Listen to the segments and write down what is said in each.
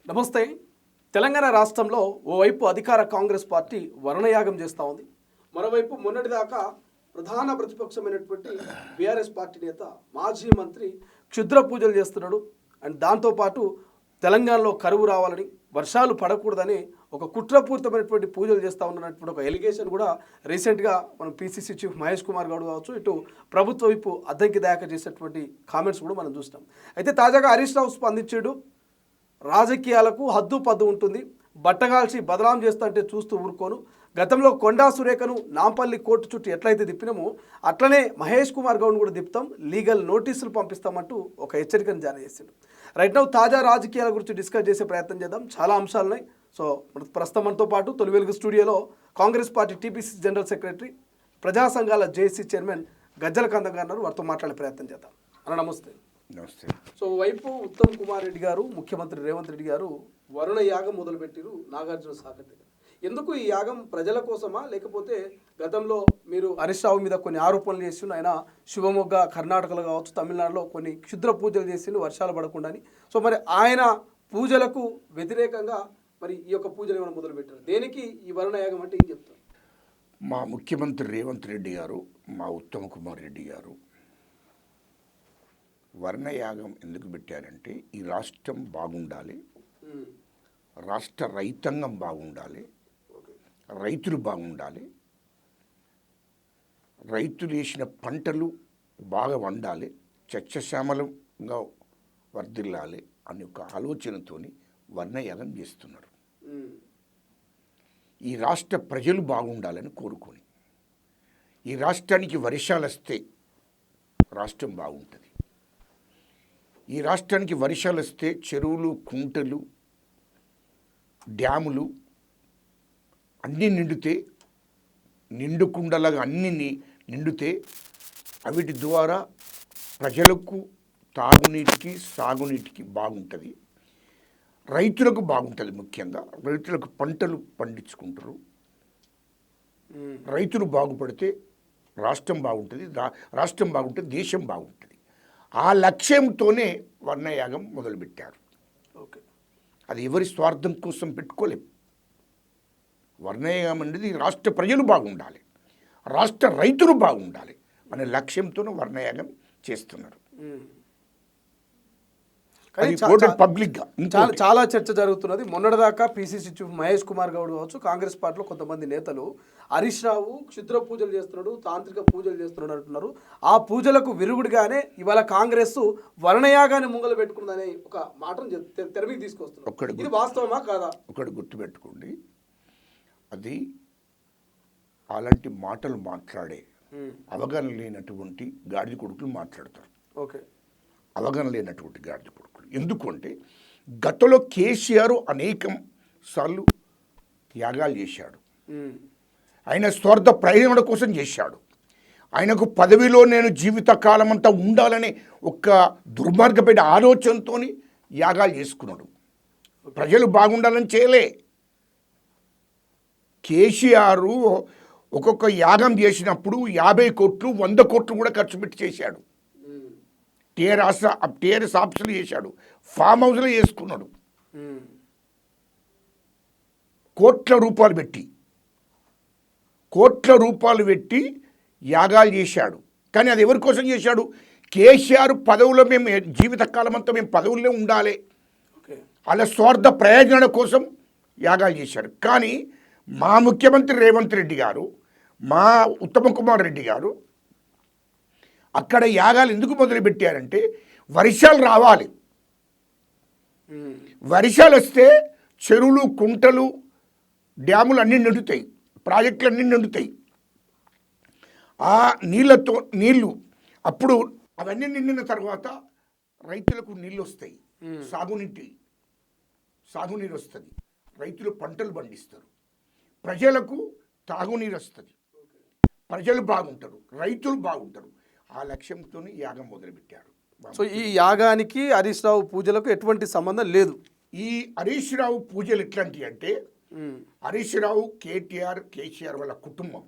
నమస్తే. తెలంగాణ రాష్ట్రంలో ఓవైపు అధికార కాంగ్రెస్ పార్టీ వర్ణయాగం చేస్తూ ఉంది. మరోవైపు మొన్నటిదాకా ప్రధాన ప్రతిపక్షమైనటువంటి బీఆర్ఎస్ పార్టీ నేత మాజీ మంత్రి క్షుద్ర పూజలు చేస్తున్నాడు. అండ్ దాంతోపాటు తెలంగాణలో కరువు రావాలని, వర్షాలు పడకూడదని ఒక కుట్రపూరితమైనటువంటి పూజలు చేస్తూ ఉన్నటువంటి ఒక ఎలిగేషన్ కూడా రీసెంట్గా మనం పీసీసీ చీఫ్ మహేష్ కుమార్ గౌడ్ కావచ్చు, ఇటు ప్రభుత్వ వైపు అద్దంకి దాకా చేసేటువంటి కామెంట్స్ కూడా మనం చూస్తాం. అయితే తాజాగా హరీష్ రావు స్పందించాడు. రాజకీయాలకు హద్దు పద్దు ఉంటుంది, బట్టగాల్చి బదనాం చేస్తుంటే చూస్తూ ఊరుకోను. గతంలో కొండా సురేఖను నాంపల్లి కోర్టు చుట్టూ ఎట్లయితే తిప్పినామో అట్లనే మహేష్ కుమార్ గౌడ్ను కూడా తిప్పుతాం, లీగల్ నోటీసులు పంపిస్తామంటూ ఒక హెచ్చరికను జారీ చేసిండు. రైట్ నౌ తాజా రాజకీయాల గురించి డిస్కస్ చేసే ప్రయత్నం చేద్దాం. చాలా అంశాలు ఉన్నాయి. సో ప్రస్తుతం మనతో పాటు తొలి వెలుగు స్టూడియోలో Congress party TPC general secretary, ప్రజా సంఘాల జేఏసీ చైర్మన్ గజ్జల కందం గారు వారితో మాట్లాడే ప్రయత్నం చేద్దాం. అన్న నమస్తే. నమస్తే. సో వైపు ఉత్తమ్ కుమార్ రెడ్డి గారు, ముఖ్యమంత్రి రేవంత్ రెడ్డి గారు వరుణ యాగం మొదలుపెట్టిరు నాగార్జున సాగర్ దగ్గర. ఎందుకు ఈ యాగం? ప్రజల కోసమా, లేకపోతే గతంలో మీరు హరీష్ రావు మీద కొన్ని ఆరోపణలు చేసిండు, ఆయన శివమొగ్గ కర్ణాటకలో కావచ్చు, తమిళనాడులో కొన్ని క్షుద్ర పూజలు చేసిండు వర్షాలు పడకుండా అని. సో మరి ఆయన పూజలకు వ్యతిరేకంగా మరి ఈ యొక్క పూజలు ఏమైనా మొదలుపెట్టారు? దేనికి ఈ వరుణ యాగం అంటే ఏం చెప్తారు? మా ముఖ్యమంత్రి రేవంత్ రెడ్డి గారు, మా ఉత్తమ్ కుమార్ రెడ్డి గారు వర్ణయాగం ఎందుకు పెట్టారంటే ఈ రాష్ట్రం బాగుండాలి, రాష్ట్ర రైతాంగం బాగుండాలి, రైతులు బాగుండాలి, రైతులు వేసిన పంటలు బాగా వండాలి, సస్యశ్యామలంగా వర్ధిల్లాలి అనే ఒక ఆలోచనతోని వర్ణయాగం చేస్తున్నారు. ఈ రాష్ట్ర ప్రజలు బాగుండాలని కోరుకొని, ఈ రాష్ట్రానికి వర్షాలు వస్తే రాష్ట్రం బాగుంటుంది. ఈ రాష్ట్రానికి వర్షాలు వస్తే చెరువులు, కుంటలు, డ్యాములు అన్నీ నిండితే, నిండుకుండలాగా అన్నీ నిండితే అవిటి ద్వారా ప్రజలకు తాగునీటికి, సాగునీటికి బాగుంటుంది, రైతులకు బాగుంటుంది. ముఖ్యంగా రైతులకు పంటలు పండించుకుంటారు. రైతులు బాగుపడితే రాష్ట్రం బాగుంటుంది, రాష్ట్రం బాగుంటే దేశం బాగుంటుంది. ఆ లక్ష్యంతోనే వర్ణయాగం మొదలుపెట్టారు. ఓకే, అది ఎవరి స్వార్థం కోసం పెట్టుకోలేం. వర్ణయాగం అనేది రాష్ట్ర ప్రజలు బాగుండాలి, రాష్ట్ర రైతులు బాగుండాలి అనే లక్ష్యంతోనే వర్ణయాగం చేస్తున్నారు. పబ్లిక్గా చాలా చర్చ జరుగుతున్నది. మొన్నటిదాకా పీసీసీ చీఫ్ మహేష్ కుమార్ గౌడ్ కావచ్చు, కాంగ్రెస్ పార్టీలో కొంతమంది నేతలు హరీష్ రావు క్షుద్ర పూజలు చేస్తున్నాడు, తాంత్రిక పూజలు చేస్తున్నాడు అంటున్నారు. ఆ పూజలకు విరుగుడుగానే ఇవాళ కాంగ్రెస్ వర్ణయాగాన్ని ముంగలు పెట్టుకుందనే ఒక మాటను తెరమికి తీసుకొస్తున్నారు. ఇది వాస్తవమా కాదా? ఒకటి గుర్తుపెట్టుకోండి, అది అలాంటి మాటలు మాట్లాడే అవగాహన లేనటువంటి గాడిద కొడుకులు మాట్లాడతారు. ఓకే, అవగాహన లేనటువంటి గాడిద కొడుకులు. ఎందుకంటే గతంలో కేసీఆర్ అనేకం సార్లు యాగాలు చేశాడు. ఆయన స్వార్థ ప్రయోజనం కోసం చేశాడు. ఆయనకు పదవిలో నేను జీవితకాలం అంతా ఉండాలనే ఒక దుర్మార్గమైన ఆలోచనతో యాగాలు చేసుకున్నాడు. ప్రజలు బాగుండాలని చేయలే. కేసీఆర్ ఒక్కొక్క యాగం చేసినప్పుడు 50 కోట్లు 100 కోట్లు కూడా ఖర్చు పెట్టి చేశాడు. టీఆర్ఎస్ ఆఫీసులు చేశాడు, ఫామ్ హౌస్లో చేసుకున్నాడు. కోట్ల రూపాయలు పెట్టి యాగాలు చేశాడు. కానీ అది ఎవరి కోసం చేశాడు? కేసీఆర్ పదవులో మేము జీవితకాలం అంతా మేము పదవుల్లో ఉండాలి, అలా స్వార్థ ప్రయోజనాల కోసం యాగాలు చేశారు. కానీ మా ముఖ్యమంత్రి రేవంత్ రెడ్డి గారు, మా ఉత్తమ్ కుమార్ రెడ్డి గారు అక్కడ యాగాలు ఎందుకు మొదలుపెట్టారంటే వర్షాలు రావాలి. వర్షాలు వస్తే చెరువులు, కుంటలు, డ్యాములు అన్నీ నిండుతాయి, ప్రాజెక్టులు అన్నీ నిండుతాయి. ఆ నీళ్ళు అప్పుడు అవన్నీ నిండిన తర్వాత రైతులకు నీళ్ళు వస్తాయి, సాగునీరు వస్తుంది, రైతులు పంటలు పండిస్తారు, ప్రజలకు తాగునీరు వస్తుంది, ప్రజలు బాగుంటారు, రైతులు బాగుంటారు. ఆ లక్ష్యంతో యాగం మొదలుపెట్టారు. సో ఈ యాగానికి హరీష్ రావు పూజలకు ఎటువంటి సంబంధం లేదు. ఈ హరీష్ రావు పూజలు ఎట్లాంటివి అంటే, హరీష్ రావు, కేసీఆర్ వాళ్ళ కుటుంబం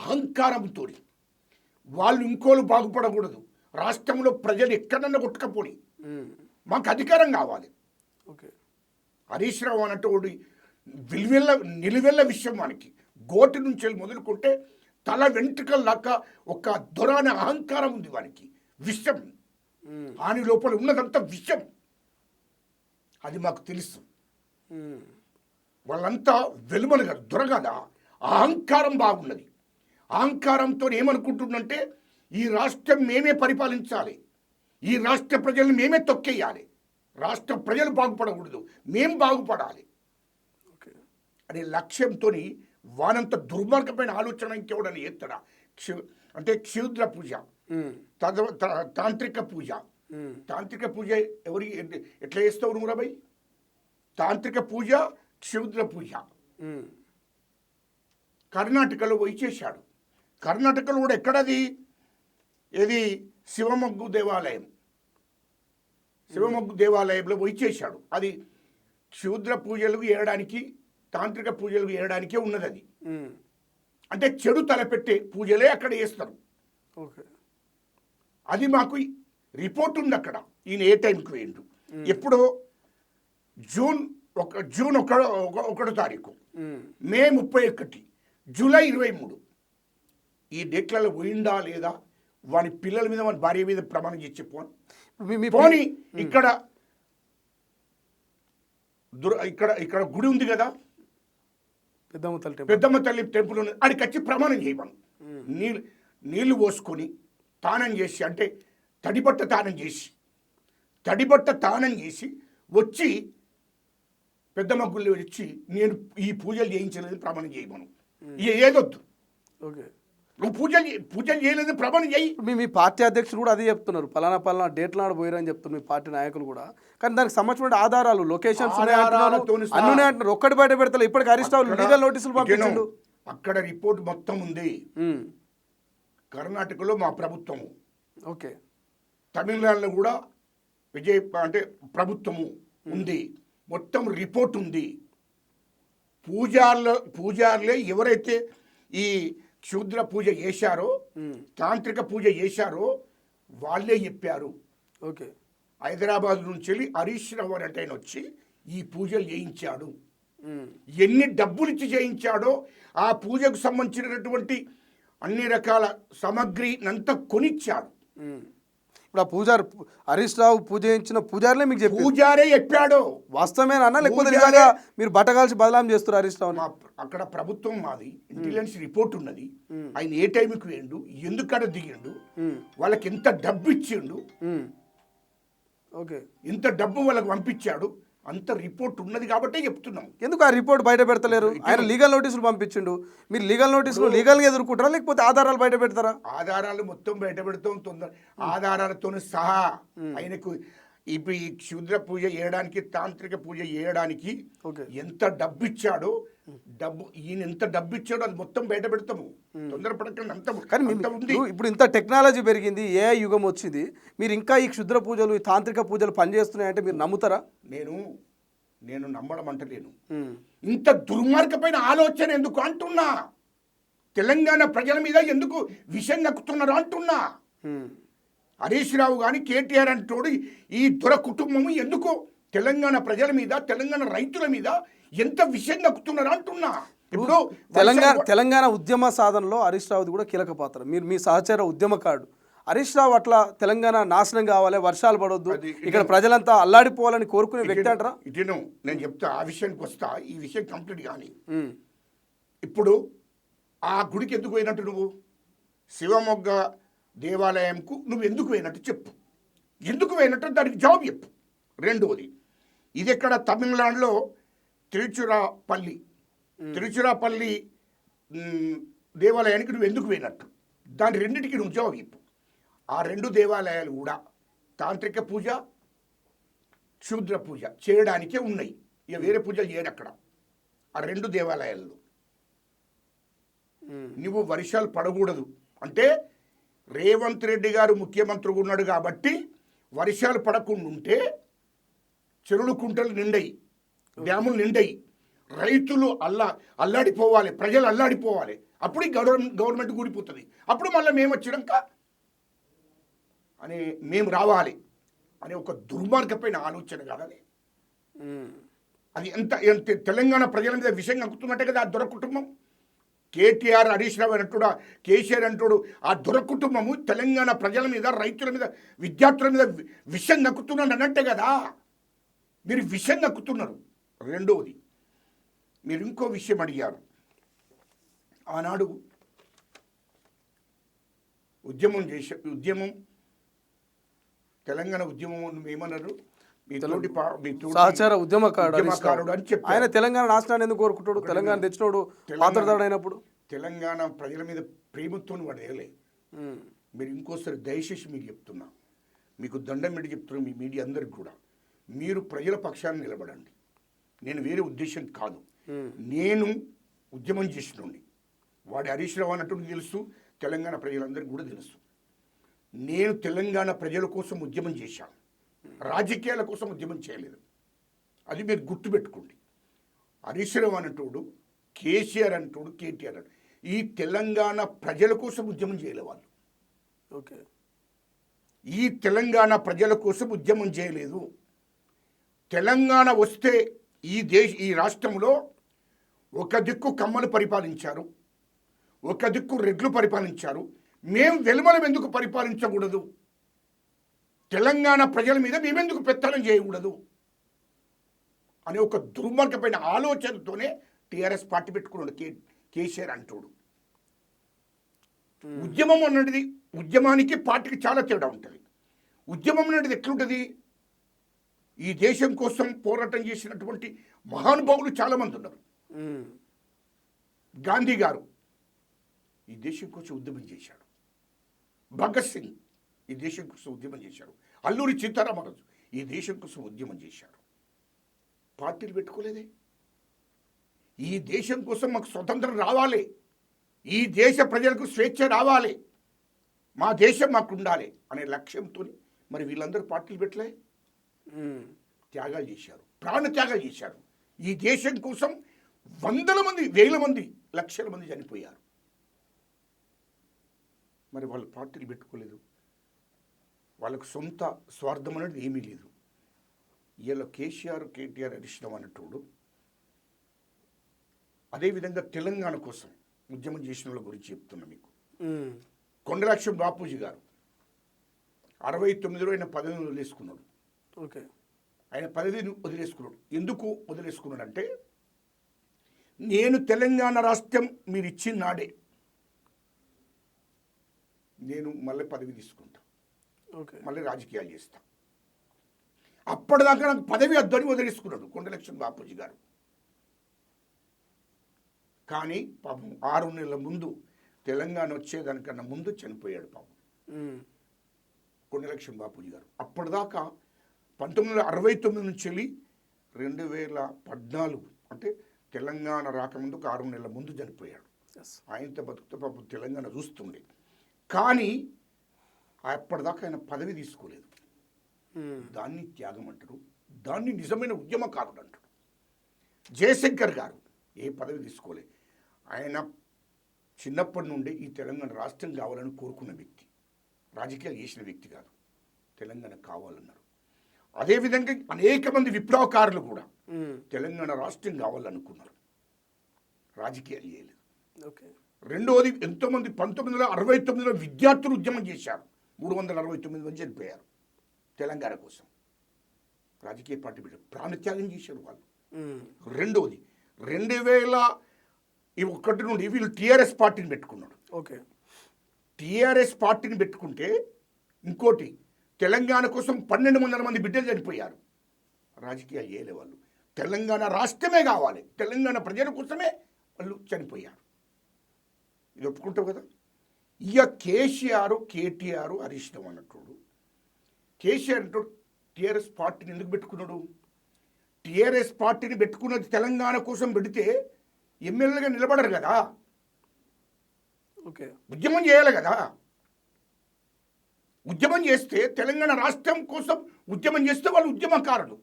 అహంకారంతో వాళ్ళు ఇంకోళ్ళు బాగుపడకూడదు, రాష్ట్రంలో ప్రజలు ఎక్కడన్నా కొట్టుకపోని మాకు అధికారం కావాలి, ఓకే. హరీష్ రావు అన్నటువంటి నిలువెల్ల విషయం వానికి గోటి నుంచి వెళ్ళి మొదలుకుంటే తల వెంట్రుకల దాకా ఒక దొరాని అహంకారం ఉంది వానికి. విషం ఆని లోపల ఉన్నదంతా విషం, అది మాకు తెలుసు. వాళ్ళంతా వెలుమలు కదా, దొరగదా, అహంకారం బాగున్నది. అహంకారంతో ఏమనుకుంటుందంటే ఈ రాష్ట్రం మేమే పరిపాలించాలి, ఈ రాష్ట్ర ప్రజలను మేమే తొక్కేయాలి, రాష్ట్ర ప్రజలు బాగుపడకూడదు, మేం బాగుపడాలి అనే లక్ష్యంతో వానంత దుర్మార్గమైన ఆలోచన ఇంకెవడని ఎత్తడా. అంటే క్షుద్ర పూజ, తాంత్రిక పూజ. తాంత్రిక పూజ ఎవరి ఎట్లా చేస్తావు నువ్వు రాబాయ్? తాంత్రిక పూజ, క్షుద్ర పూజ కర్ణాటకలో పోయి చేశాడు. కర్ణాటకలో కూడా ఎక్కడది? ఏది? శివమొగ్గు దేవాలయం. శివమొగ్గు దేవాలయంలో పోయి చేశాడు. అది క్షుద్ర పూజలు చేయడానికి, తాంత్రిక పూజలు చేయడానికే ఉన్నది. అది అంటే చెడు తలపెట్టే పూజలే అక్కడ చేస్తారు. అది మాకు రిపోర్ట్ ఉంది అక్కడ. ఈయన ఏ టైంకి వేయండు, ఎప్పుడో జూన్ 1 తారీఖు, మే 31, జూలై 23 ఈ డేట్లలో పోయిందా లేదా, వాని పిల్లల మీద వాని భార్య మీద ప్రమాణం చేసి పోని. ఇక్కడ గుడి ఉంది కదా, పెద్దమ్మ తల్లి టెంపుల్ ఉంది, అడికి వచ్చి ప్రమాణం చేయమను. నీళ్లు పోసుకొని తానం చేసి, అంటే తడిబట్ట తానం చేసి వచ్చి పెద్దమ్మ గుళ్ళు వచ్చి నేను ఈ పూజలు చేయించలేదు ప్రమాణం చేయమను. ఏదొద్దు, నువ్వు పూజలు చేయలేదు ప్రమాణం చేయి. మీ పార్టీ అధ్యక్షులు కూడా అదే చెప్తున్నారు, పలానా డేట్లు నాడు పోయారని చెప్తున్నారు మీ పార్టీ నాయకులు కూడా. కానీ దానికి సంబంధించిన ఆధారాలు, లొకేషన్స్ అన్నీ అంటున్నారు. ఒక్కటి బయట పెడతారు. ఇప్పటికి హరీష్ రావు లీగల్ నోటీసులు పంపించాడు. అక్కడ రిపోర్ట్ మొత్తం ఉంది. కర్ణాటకలో మా ప్రభుత్వము, ఓకే, తమిళనాడులో కూడా అంటే ప్రభుత్వము ఉంది, మొత్తం రిపోర్ట్ ఉంది. పూజారులే ఎవరైతే ఈ క్షుద్ర పూజ చేశారో, తాంత్రిక పూజ చేశారో వాళ్ళే చెప్పారు. ఓకే, హైదరాబాద్ నుంచి వెళ్ళి హరీష్ రావు అంటే ఆయన వచ్చి ఈ పూజలు చేయించాడు. ఎన్ని డబ్బులు ఇచ్చి చేయించాడో, ఆ పూజకు సంబంధించినటువంటి అన్ని రకాల సామగ్రి నంతా కొనిచ్చాడు. ఇప్పుడు ఆ పూజారి హరీష్ రావు పూజ చేయించిన పూజారులే మీకు చెప్పారు? పూజారే చెప్పాడు. వాస్తవమేనా లేకపోతే మీరు బట్టగాల్సి బదలాం చేస్తారు హరీష్ రావు? అక్కడ ప్రభుత్వం మాది, ఇంటెలిజెన్స్ రిపోర్ట్ ఉన్నది. ఆయన ఏ టైంకి వేయండు, ఎందుకడ దిగిండు, వాళ్ళకి ఎంత డబ్బు ఇచ్చిండు, ఓకే, ఎంత డబ్బు వాళ్ళకి పంపించాడు, అంత రిపోర్ట్ ఉన్నది కాబట్టి చెప్తున్నాం. ఎందుకు ఆ రిపోర్ట్ బయట పెడతలేరు? ఆయన లీగల్ నోటీసులు పంపించిండు. మీరు లీగల్ నోటీసులు లీగల్గా ఎదుర్కొంటారా లేకపోతే ఆధారాలు బయట పెడతారా? ఆధారాలు మొత్తం బయట పెడతాం తొందర, ఆధారాలతో సహా. ఆయనకు ఇప్పుడు ఈ క్షుద్ర పూజ చేయడానికి, తాంత్రిక పూజ చేయడానికి ఎంత డబ్బు ఇచ్చాడో, ఈయన ఎంత డబ్బు ఇచ్చాడో అది మొత్తం బయట పెడతాము. తొందరపడకండి, అంత. కానీ ఇప్పుడు ఇంత టెక్నాలజీ పెరిగింది, ఏ యుగం వచ్చింది, మీరు ఇంకా ఈ క్షుద్ర పూజలు, ఈ తాంత్రిక పూజలు పనిచేస్తున్నాయంటే మీరు నమ్ముతారా? నేను నమ్మడం అంటలేను. ఇంత దుర్మార్గమైన ఆలోచన ఎందుకు అంటున్నా, తెలంగాణ ప్రజల మీద ఎందుకు విషం నక్కుతున్నారు అంటున్నా. హరీష్ రావు కానీ కేటీఆర్ అంటోడు ఈ దొర కుటుంబము ఎందుకు తెలంగాణ ప్రజల మీద, తెలంగాణ రైతుల మీద ఎంత విషయం నక్కుతున్నారు అంటున్నా. ఇప్పుడు తెలంగాణ ఉద్యమ సాధనలో హరీష్ రావుది కూడా కీలక పాత్ర. మీరు మీ సహచర ఉద్యమకారుడు హరీష్ రావు అట్లా తెలంగాణ నాశనం కావాలి, వర్షాలు పడవద్దు, ఇక్కడ ప్రజలంతా అల్లాడిపోవాలని కోరుకునే వ్యక్తి అంటారా? ఇటు నేను చెప్తా, ఆ విషయానికి వస్తా. ఈ విషయం కంప్లీట్ కానీ ఇప్పుడు ఆ గుడికి ఎందుకు పోయినట్టు, నువ్వు శివమొగ్గ దేవాలయంకు నువ్వు ఎందుకు పోయినట్టు చెప్పు. ఎందుకు పోయినట్టు దానికి జవాబు చెప్పు. రెండవది, ఇది ఎక్కడ తమిళనాడులో తిరుచిరాపల్లి దేవాలయానికి నువ్వు ఎందుకు పోయినట్టు, దాని రెండింటికి నువ్వు జవాబు చెప్పు. ఆ రెండు దేవాలయాలు కూడా తాంత్రిక పూజ, క్షుద్ర పూజ చేయడానికే ఉన్నాయి, ఇక వేరే పూజలు చేయరు అక్కడ. ఆ రెండు దేవాలయాల్లో నువ్వు వర్షాలు పడకూడదు అంటే, రేవంత్ రెడ్డి గారు ముఖ్యమంత్రిగా ఉన్నాడు కాబట్టి వర్షాలు పడకుండా ఉంటే చెరువులు కుంటలు నిండాయి, డ్యాములు నిండాయి, రైతులు అల్లాడిపోవాలి, ప్రజలు అల్లాడిపోవాలి. అప్పుడు గవర్నమెంట్ కూలిపోతుంది. అప్పుడు మళ్ళీ మేము వచ్చినాక అని మేము రావాలి అనే ఒక దుర్మార్గమైన ఆలోచన కాదని అది ఎంత తెలంగాణ ప్రజల మీద విషయం కక్కుతున్నట్టే కదా ఆ దొర కుటుంబం. కేటీఆర్, హరీష్ రావు అంటుడా, కేసీఆర్ అంటుడు, ఆ దొర కుటుంబము తెలంగాణ ప్రజల మీద, రైతుల మీద, విద్యార్థుల మీద విషం నక్కుతున్నాడు అన్నట్టే కదా. మీరు విషం నక్కుతున్నారు. రెండవది, మీరు ఇంకో విషయం అడిగారు. ఆనాడు ఉద్యమం తెలంగాణ ఉద్యమం ఏమన్నారు, సహచార ఉద్యమకారుడు అని చెప్పి ఆయన తెలంగాణ రాష్ట్రాన్ని ఎందుకు కోరుకుంటాడు? తెలంగాణ తెచ్చినోడు పాత్రధారుడు అయినప్పుడు తెలంగాణ ప్రజల మీద ప్రేమతో వాడు వేయలే. మీరు ఇంకోసారి దయచేసి మీకు చెప్తున్నా, మీకు దండం పెట్టి చెప్తున్నా, మీ మీడియా అందరికి కూడా, మీరు ప్రజల పక్షాన్ని నిలబడండి. నేను వేరే ఉద్దేశం కాదు. నేను ఉద్యమం చేసినండి, వాడి హరీష్ రావు అన్నట్టు తెలుసు, తెలంగాణ ప్రజలందరికీ కూడా తెలుసు. నేను తెలంగాణ ప్రజల కోసం ఉద్యమం చేశాను, రాజకీయాల కోసం ఉద్యమం చేయలేదు. అది మీరు గుర్తుపెట్టుకోండి. హరీష్ రావు అన్నటోడు, కేసీఆర్ అంటోడు, కేటీఆర్ అంటూ ఈ తెలంగాణ ప్రజల కోసం ఉద్యమం చేయలే వాళ్ళు. ఓకే, ఈ తెలంగాణ ప్రజల కోసం ఉద్యమం చేయలేదు. తెలంగాణ వస్తే ఈ రాష్ట్రంలో ఒక దిక్కు కమ్మలు పరిపాలించారు, ఒక దిక్కు రెడ్లు పరిపాలించారు. మేము వెలుమలం ఎందుకు పరిపాలించకూడదు? తెలంగాణ ప్రజల మీద మేమెందుకు పెత్తనం చేయకూడదు అనే ఒక దుర్మార్గమైన ఆలోచనతోనే టీఆర్ఎస్ పార్టీ పెట్టుకున్నాడు కేసీఆర్ అంటోడు. ఉద్యమం అన్నది, ఉద్యమానికి పార్టీకి చాలా తేడా ఉంటుంది. ఉద్యమం అనేది ఎట్లుంటుంది? ఈ దేశం కోసం పోరాటం చేసినటువంటి మహానుభావులు చాలామంది ఉన్నారు. గాంధీ గారు ఈ దేశం కోసం ఉద్యమం చేశాడు. భగత్ సింగ్ ఈ దేశం కోసం ఉద్యమం చేశాడు. అల్లూరి సీతారామరాజు ఈ దేశం కోసం ఉద్యమం చేశాడు. పార్టీలు పెట్టుకోలేదే. ఈ దేశం కోసం మాకు స్వతంత్రం రావాలి, ఈ దేశ ప్రజలకు స్వేచ్ఛ రావాలి, మా దేశం మాకు ఉండాలి అనే లక్ష్యంతో మరి వీళ్ళందరూ పార్టీలు పెట్టలే, త్యాగాలు చేశారు, ప్రాణ త్యాగాలు చేశారు. ఈ దేశం కోసం వందల మంది, వేల మంది, లక్షల మంది చనిపోయారు. మరి వాళ్ళు పార్టీలు పెట్టుకోలేదు. వాళ్ళకు సొంత స్వార్థం అనేది ఏమీ లేదు. ఇలా కేసీఆర్, కేటీఆర్, హరీష్ రావు అన్నట్టు అదేవిధంగా తెలంగాణ కోసం ఉద్యమం చేసిన వాళ్ళ గురించి చెప్తున్నా మీకు. కొండలక్ష్మి బాపూజీ గారు 69లో ఆయన పదవిని వదిలేసుకున్నాడు. ఓకే, ఆయన పదవిని వదిలేసుకున్నాడు. ఎందుకు వదిలేసుకున్నాడంటే, నేను తెలంగాణ రాష్ట్రం మీరు ఇచ్చిన నాడే నేను మళ్ళీ పదవి తీసుకుంటా, మళ్ళీ రాజకీయాలు చేస్తా. అప్పటిదాకా నాకు పదవి వద్దని వదిలేసుకున్నాడు కొండలక్ష్మి బాపూజీ గారు. కానీ పాపం 6 నెలల ముందు, తెలంగాణ వచ్చేదానికన్నా ముందు చనిపోయాడు పాపం కొండలక్ష్మి బాపూజీ గారు. అప్పటిదాకా 1969 నుంచి వెళ్ళి 2014 అంటే తెలంగాణ రాకముందు 6 నెలల ముందు చనిపోయాడు. ఆయనతో బతుకుతో పాపం తెలంగాణ చూస్తుండే. కానీ అప్పటిదాకా ఆయన పదవి తీసుకోలేదు. దాన్ని త్యాగం అంటారు, దాన్ని నిజమైన ఉద్యమకారుడు అంటారు. జయశంకర్ గారు ఏ పదవి తీసుకోలే. ఆయన చిన్నప్పటి నుండి ఈ తెలంగాణ రాష్ట్రం కావాలని కోరుకున్న వ్యక్తి, రాజకీయాలు చేసిన వ్యక్తి కాదు. తెలంగాణ కావాలన్నారు. అదేవిధంగా అనేక మంది విప్లవకారులు కూడా తెలంగాణ రాష్ట్రం కావాలనుకున్నారు, రాజకీయాలు చేయలేదు. రెండవది, ఎంతోమంది 1969లో విద్యార్థులు ఉద్యమం చేశారు. 369 మంది చనిపోయారు తెలంగాణ కోసం. రాజకీయ పార్టీ పెట్టారు, ప్రాణత్యాగం చేశారు వాళ్ళు. రెండవది, 2001 నుండి వీళ్ళు టీఆర్ఎస్ పార్టీని పెట్టుకున్నాడు. ఓకే, టీఆర్ఎస్ పార్టీని పెట్టుకుంటే ఇంకోటి, తెలంగాణ కోసం 1200 మంది బిడ్డలు చనిపోయారు. రాజకీయాలు చేయలే వాళ్ళు. తెలంగాణ రాష్ట్రమే కావాలి, తెలంగాణ ప్రజల కోసమే వాళ్ళు చనిపోయారు. ఇది ఒప్పుకుంటావు కదా. ఇక కేసీఆర్, కేటీఆర్, హరీష్ రావు అన్నట్టు. కేసీఆర్ అంటూ టీఆర్ఎస్ పార్టీని ఎందుకు పెట్టుకున్నాడు? టీఆర్ఎస్ పార్టీని పెట్టుకున్నది తెలంగాణ కోసం పెడితే ఎమ్మెల్యేగా నిలబడరు కదా, ఓకే, ఉద్యమం చేయాలి కదా. ఉద్యమం చేస్తే తెలంగాణ రాష్ట్రం కోసం ఉద్యమం చేస్తే వాళ్ళు ఉద్యమకారులు.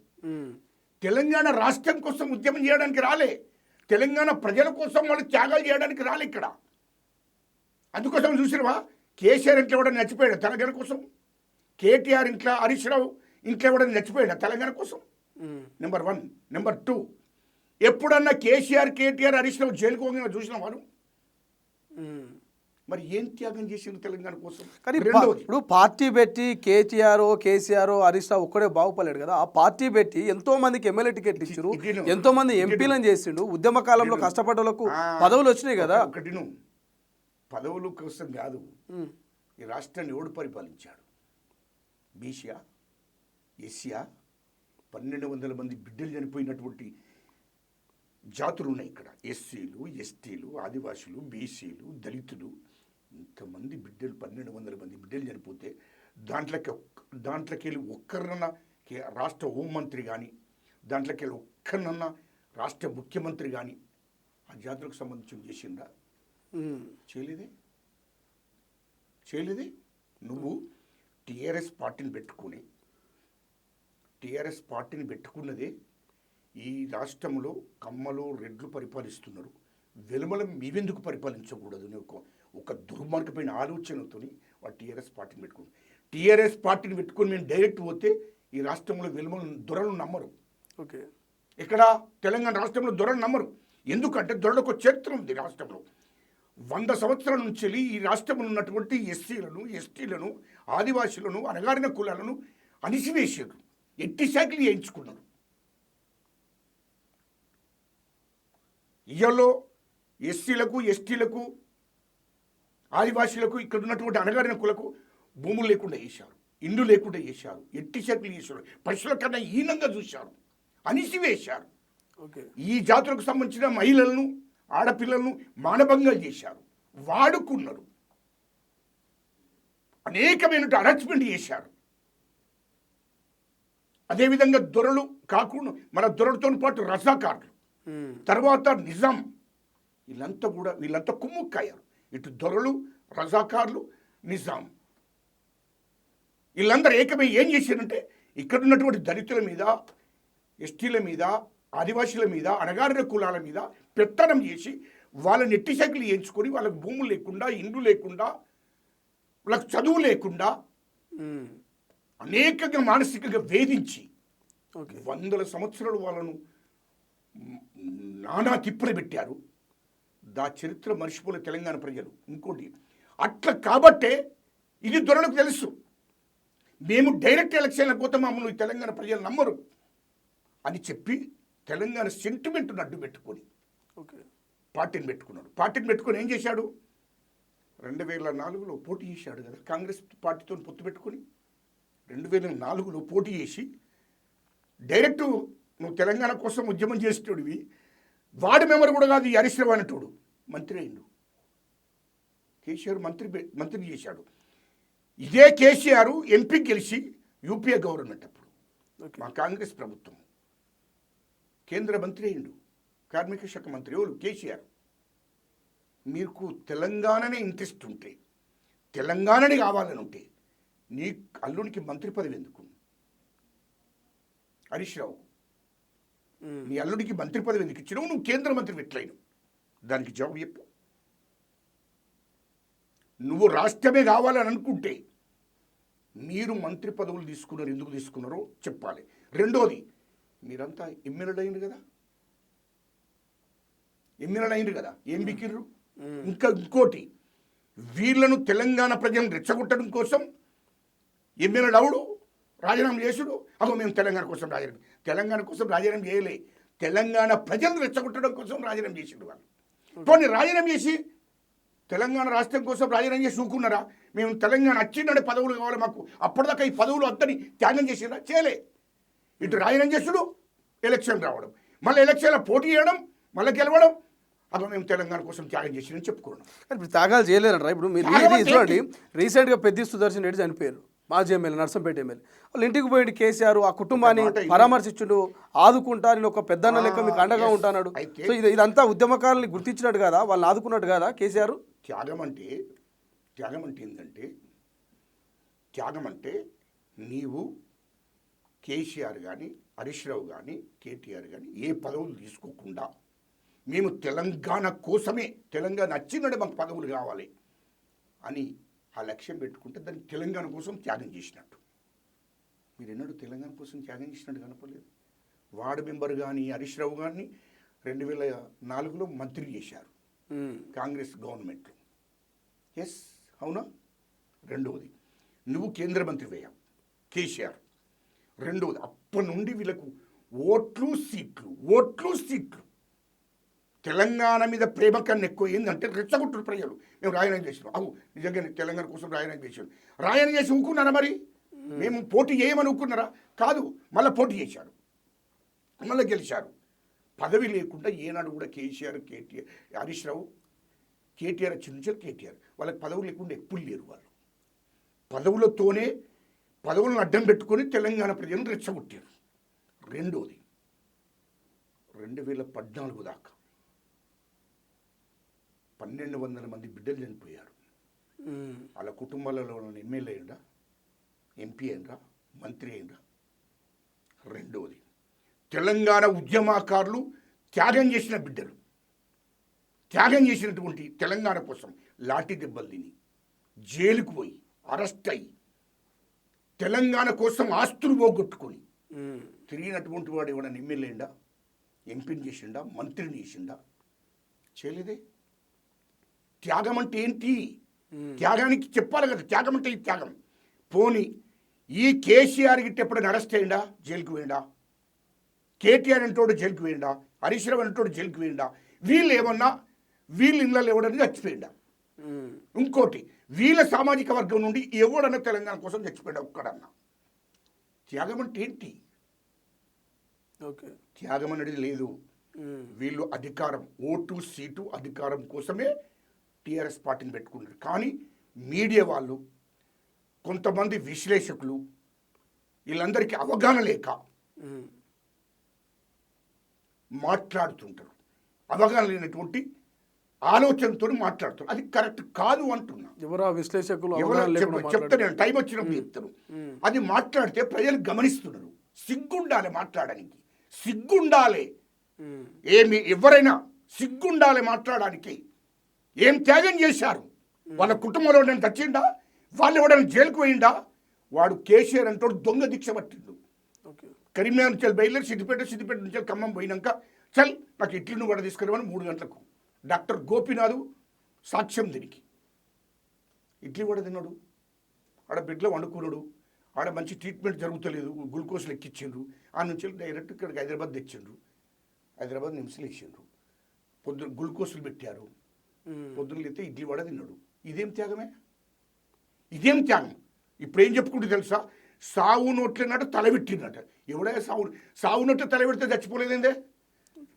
తెలంగాణ రాష్ట్రం కోసం ఉద్యమం చేయడానికి రాలే, తెలంగాణ ప్రజల కోసం వాళ్ళు త్యాగాలు చేయడానికి రాలే ఇక్కడ. అందుకోసం చూసినవా, కేసీఆర్ ఇంట్లో కూడా నచ్చిపోయాడు తెలంగాణ కోసం, కేటీఆర్ ఇంట్లో, హరీష్ రావు ఇంట్లో కూడా నచ్చిపోయాడు తెలంగాణ కోసం. నెంబర్ 1. నెంబర్ 2, ఎప్పుడన్నా కేసీఆర్, కేటీఆర్, హరీష్ రావు జైలుకు పోయినా చూసిన వారు? మరి ఏం త్యాగం చేసిండు తెలంగాణ కోసం? కానీ రెండోది, ఇప్పుడు పార్టీ పెట్టి కేసీఆర్ హరీష్ రావు ఒక్కడే బాగుపడలేడు కదా. ఆ పార్టీ పెట్టి ఎంతో మందికి ఎమ్మెల్యే టికెట్లు ఇచ్చారు, ఎంతో మంది ఎంపీలను చేసిండు, ఉద్యమ కాలంలో కష్టపడ్డలకు పదవులు వచ్చినాయి కదా. ఒకటిను పదవుల కోసం కాదు, ఈ రాష్ట్రాన్ని ఎవడు పరిపాలించాడు? బీసీయా, ఎస్సీయా? 1200 మంది బిడ్డలు చనిపోయినటువంటి జాతులు ఉన్నాయి ఇక్కడ. ఎస్సీలు, ఎస్టీలు, ఆదివాసులు, బీసీలు, దళితులు, ఇంతమంది బిడ్డలు, 1200 మంది బిడ్డలు చనిపోతే దాంట్లోకి వెళ్ళి ఒక్కరినన్నా రాష్ట్ర హోంమంత్రి కానీ, దాంట్లోకి వెళ్ళి ఒక్కరినన్నా రాష్ట్ర ముఖ్యమంత్రి కానీ ఆ జాతులకు సంబంధించి చేసిందా? చేయలేదే. నువ్వు టీఆర్ఎస్ పార్టీని పెట్టుకున్నదే ఈ రాష్ట్రంలో కమ్మలు, రెడ్లు పరిపాలిస్తున్నారు. వెలుమలం మీవెందుకు పరిపాలించకూడదు? ఒక దుర్మార్గమైన ఆలోచనతో వాడు టీఆర్ఎస్ పార్టీని పెట్టుకుని మేము డైరెక్ట్ పోతే ఈ రాష్ట్రంలో వెలుమల దొరలు నమ్మరు. ఓకే, ఇక్కడ తెలంగాణ రాష్ట్రంలో దొరలు నమ్మరు. ఎందుకంటే దొరలకు చరిత్ర ఉంది రాష్ట్రంలో. 100 సంవత్సరాల నుంచి ఈ రాష్ట్రంలో ఉన్నటువంటి ఎస్సీలను, ఎస్టీలను, ఆదివాసులను, అణగారిన కులాలను అణిసివేసారు, ఎట్టి శాఖలు చేయించుకున్నారు. ఇయ్యలో ఎస్సీలకు, ఎస్టీలకు, ఆదివాసీలకు, ఇక్కడ ఉన్నటువంటి అణగారిన కులకు భూములు లేకుండా చేశారు, ఇండ్లు లేకుండా చేశారు, ఎట్టి శాఖలు చేశారు, పశువుల కన్నా హీనంగా చూశారు, అణిసివేశారు. ఈ జాతులకు సంబంధించిన మహిళలను, ఆడపిల్లలను మానభంగాలు చేశారు, వాడుకున్నారు, అనేకమైన అరెస్ట్మెంట్ చేశారు. అదేవిధంగా దొరలు కాకుండా మన దొరలతో పాటు రజాకారులు, తర్వాత నిజాం, వీళ్ళంతా కుమ్ముక్కయ్యారు. ఇటు దొరలు, రజాకారులు, నిజాం, వీళ్ళందరూ ఏకమై ఏం చేశారంటే ఇక్కడ ఉన్నటువంటి దళితుల మీద, ఎస్టీల మీద, ఆదివాసీల మీద, అణగారిన కులాల మీద పెత్తనం చేసి వాళ్ళని నెట్టి శాఖలు చేయించుకొని వాళ్ళకి భూములు లేకుండా, ఇండ్లు లేకుండా, వాళ్ళకి చదువు లేకుండా అనేకంగా మానసికంగా వేధించి 100 సంవత్సరాలు వాళ్ళను నానా తిప్పలు పెట్టారు. చరిత్ర మర్చిపోలే తెలంగాణ ప్రజలు. ఇంకోటి అట్లా కాబట్టే ఇది దొరలకు తెలుసు, మేము డైరెక్ట్ ఎలక్షన్లకు పోతే మమ్మల్ని తెలంగాణ ప్రజలు నమ్మరు అని చెప్పి తెలంగాణ సెంటిమెంట్ను అడ్డు పెట్టుకొని పార్టీని పెట్టుకొని ఏం చేశాడు? 2004లో పోటీ చేశాడు కదా, కాంగ్రెస్ పార్టీతో పొత్తు పెట్టుకొని 2004లో పోటీ చేసి డైరెక్ట్ నువ్వు తెలంగాణ కోసం ఉద్యమం చేసేటోడివి, వార్డు మెంబర్ కూడా కాదు, ఈ హరీష్ రావు అనేటోడు మంత్రి అయిండు. కేసీఆర్ మంత్రి చేశాడు. ఇదే కేసీఆర్ ఎంపీ గెలిచి యూపీఏ గవర్నమెంట్ అప్పుడు మా కాంగ్రెస్ ప్రభుత్వం కేంద్ర మంత్రి అయిండు, కార్మిక శాఖ మంత్రి. ఎవరు? కేసీఆర్. మీకు తెలంగాణనే ఇంట్రెస్ట్ ఉంటే, తెలంగాణని కావాలని ఉంటే నీ అల్లునికి మంత్రి పదవి ఎందుకు? హరీష్ రావు నీ అల్లుడికి మంత్రి పదవి ఎందుకు ఇచ్చినావు? నువ్వు కేంద్ర మంత్రి ఎట్లయినావు? దానికి జవాబు చెప్పు. నువ్వు రాష్ట్రమే కావాలని అనుకుంటే మీరు మంత్రి పదవులు తీసుకున్నారు, ఎందుకు తీసుకున్నారో చెప్పాలి. రెండోది, మీరంతా ఎమ్మెల్యేలు అయిండ్రు కదా, ఏం బికిర్రు? ఇంకోటి, వీళ్ళను తెలంగాణ ప్రజలను రెచ్చగొట్టడం కోసం ఎమ్మెల్యేలు అవుడు, రాజీనామా చేసుడు. అదో మేము తెలంగాణ కోసం రాజీనామా చేయలే, తెలంగాణ ప్రజలను రెచ్చగొట్టడం కోసం రాజీనామా చేసిండు వాళ్ళు. కొన్ని రాజీనామా చేసి తెలంగాణ రాష్ట్రం కోసం రాజీనామా చేసి ఊకున్నారా? మేము తెలంగాణ వచ్చిండే పదవులు కావాలి మాకు, అప్పటిదాకా ఈ పదవులు వద్దని త్యాగం చేసిరా? చేయలే. ఇటు రాజీనామా చేసుడు, ఎలక్షన్ రావడం, మళ్ళీ ఎలక్షన్లో పోటీ చేయడం, మళ్ళీ గెలవడం, అదో మేము తెలంగాణ కోసం త్యాగం చేసినని చెప్పుకున్నాం. ఇప్పుడు త్యాగాలు చేయలేరంటారా? ఇప్పుడు మీరు చూడండి, రీసెంట్గా పెద్ది సుదర్శన్ రెడ్డి చనిపోయారు, మాజీ ఎమ్మెల్యే, నర్సంపేట ఎమ్మెల్యే. వాళ్ళు ఇంటికి పోయింది కేసీఆర్, ఆ కుటుంబాన్ని పరామర్శించుడు, ఆదుకుంటా, నేను ఒక పెద్దన్న లెక్క మీకు అండగా ఉంటాడు. సో ఇదంతా ఉద్యమకారుల్ని గుర్తించినట్టు కదా, వాళ్ళని ఆదుకున్నట్టు కదా కేసీఆర్. త్యాగం అంటే ఏంటంటే, త్యాగం అంటే నీవు కేసీఆర్ కానీ, హరీష్ రావు కానీ, కేటీఆర్ కానీ ఏ పదవులు తీసుకోకుండా మేము తెలంగాణ కోసమే, తెలంగాణ వచ్చినట్టు మాకు పదవులు కావాలి అని ఆ లక్ష్యం పెట్టుకుంటే దాన్ని తెలంగాణ కోసం త్యాగం చేసినట్టు. మీరు ఎన్నడూ తెలంగాణ కోసం త్యాగం చేసినట్టు కనపడలేదు. వార్డు మెంబర్ కానీ హరీష్ రావు గారిని 2004లో మంత్రి చేశారు కాంగ్రెస్ గవర్నమెంట్లో. ఎస్, అవునా? రెండవది, నువ్వు కేంద్ర మంత్రి వేయావు కేసీఆర్. రెండవది, అప్పటి నుండి వీళ్ళకు ఓట్లు సీట్లు. తెలంగాణ మీద ప్రేమ కన్నా ఎక్కువ ఏంటంటే రెచ్చగొట్టుడు ప్రజలు. మేము రాయనం చేసినాం, అవు నిజంగా తెలంగాణ కోసం రాయనం చేసాం. రాయనం చేసి ఊకున్నారా? మరి మేము పోటీ చేయమని ఊకున్నారా? కాదు, మళ్ళీ పోటీ చేశారు, మళ్ళీ గెలిచారు. పదవి లేకుండా ఏనాడు కూడా కేసీఆర్, కేటీఆర్, హరీష్ రావు, కేటీఆర్ చిన్న కేటీఆర్ వాళ్ళకి పదవులు లేకుండా ఎప్పుడు లేరు. వాళ్ళు పదవులతోనే పదవులను అడ్డం పెట్టుకొని తెలంగాణ ప్రజలను రెచ్చగొట్టారు. రెండోది, 2014 దాకా 1200 మంది బిడ్డలు చనిపోయారు. వాళ్ళ కుటుంబాలలో ఎమ్మెల్యే అయినరా, ఎంపీ అయినరా, మంత్రి అయినరా? రెండవది, తెలంగాణ ఉద్యమకారులు త్యాగం చేసిన బిడ్డలు, త్యాగం చేసినటువంటి తెలంగాణ కోసం లాఠీ దెబ్బలు తిని జైలుకు పోయి అరెస్ట్ అయ్యి తెలంగాణ కోసం ఆస్తులు పోగొట్టుకొని తిరిగినటువంటి వాడు ఎవడన్నా ఎమ్మెల్యే అయిందా, ఎంపీని చేసిండా, మంత్రిని చేసిండా? చేయలేదే. త్యాగం అంటే ఏంటి? త్యాగానికి చెప్పాలి కదా, త్యాగం అంటే ఈ త్యాగం. పోని ఈ కేసీఆర్ గిట్ట ఎప్పుడైనా అరెస్ట్ అయ్యిందా, జైలుకు పోయిండా? కేటీఆర్ అంటోడు జైలుకు పోయిండా? హరీష్ రావు అంటోడు జైలుకు పోయిండా? వీళ్ళు ఏమన్నా వీళ్ళ ఇళ్ళలో ఎవడని చచ్చిపోయిండా? ఇంకోటి, వీళ్ళ సామాజిక వర్గం నుండి ఎవడన్నా తెలంగాణ కోసం చచ్చిపోయాడు ఒక్కడన్నా? త్యాగం అంటే ఏంటి? త్యాగం అనేది లేదు. వీళ్ళు అధికారం, ఓటు సీటు అధికారం కోసమే టీఆర్ఎస్ పార్టీని పెట్టుకున్నారు. కానీ మీడియా వాళ్ళు, కొంతమంది విశ్లేషకులు, వీళ్ళందరికీ అవగాహన లేక మాట్లాడుతుంటారు. అవగాహన లేనటువంటి ఆలోచనతో మాట్లాడుతారు. అది కరెక్ట్ కాదు అంటున్నా. ఎవరా విశ్లేషకులు? చెప్తాను, టైం వచ్చినప్పుడు చెప్తాను. అది మాట్లాడితే ప్రజలు గమనిస్తున్నారు. సిగ్గుండాలి మాట్లాడడానికి, సిగ్గుండాలి. ఏమి ఎవరైనా సిగ్గుండాలి మాట్లాడడానికి. ఏం త్యాగం చేశారు? వాళ్ళ కుటుంబంలో ఎవరైనా తెచ్చిండా? వాళ్ళు ఎవడైనా జైలుకు పోయిండా? వాడు కేసీఆర్ అంటూ దొంగ దీక్ష పట్టిండు. కరీంనగర్ నుంచి బయలుదేరి సిద్దిపేట నుంచి ఖమ్మం పోయినాక చల్ నాకు ఇడ్లీని కూడా తీసుకురావని 3 గంటలకు డాక్టర్ గోపీనాథ్ సాక్ష్యం దీనికి. ఇడ్లీ కూడా తిన్నాడు, ఆడ బెడ్లో వండుకున్నాడు, ఆడ మంచి ట్రీట్మెంట్ జరుగుతలేదు, గ్లూకోజ్లు ఎక్కించిండ్రు. ఆ నుంచి డైరెక్ట్ ఇక్కడికి హైదరాబాద్ తెచ్చిండ్రు. హైదరాబాద్ నిమ్స్లు ఇచ్చిండ్రు, పొద్దున గ్లూకోజ్లు పెట్టారు, పొద్దున్న లేతే ఇడ్లీ వడ తిన్నాడు. ఇదేం త్యాగమే? ఇదేం త్యాగం? ఇప్పుడు ఏం చెప్పుకుంటే తెలుసా? సావు నోట్లేనట్టు తలబెట్టినట్ట. ఎవడే సావు నోట్లు తలబెడితే చచ్చిపోలేదేందే?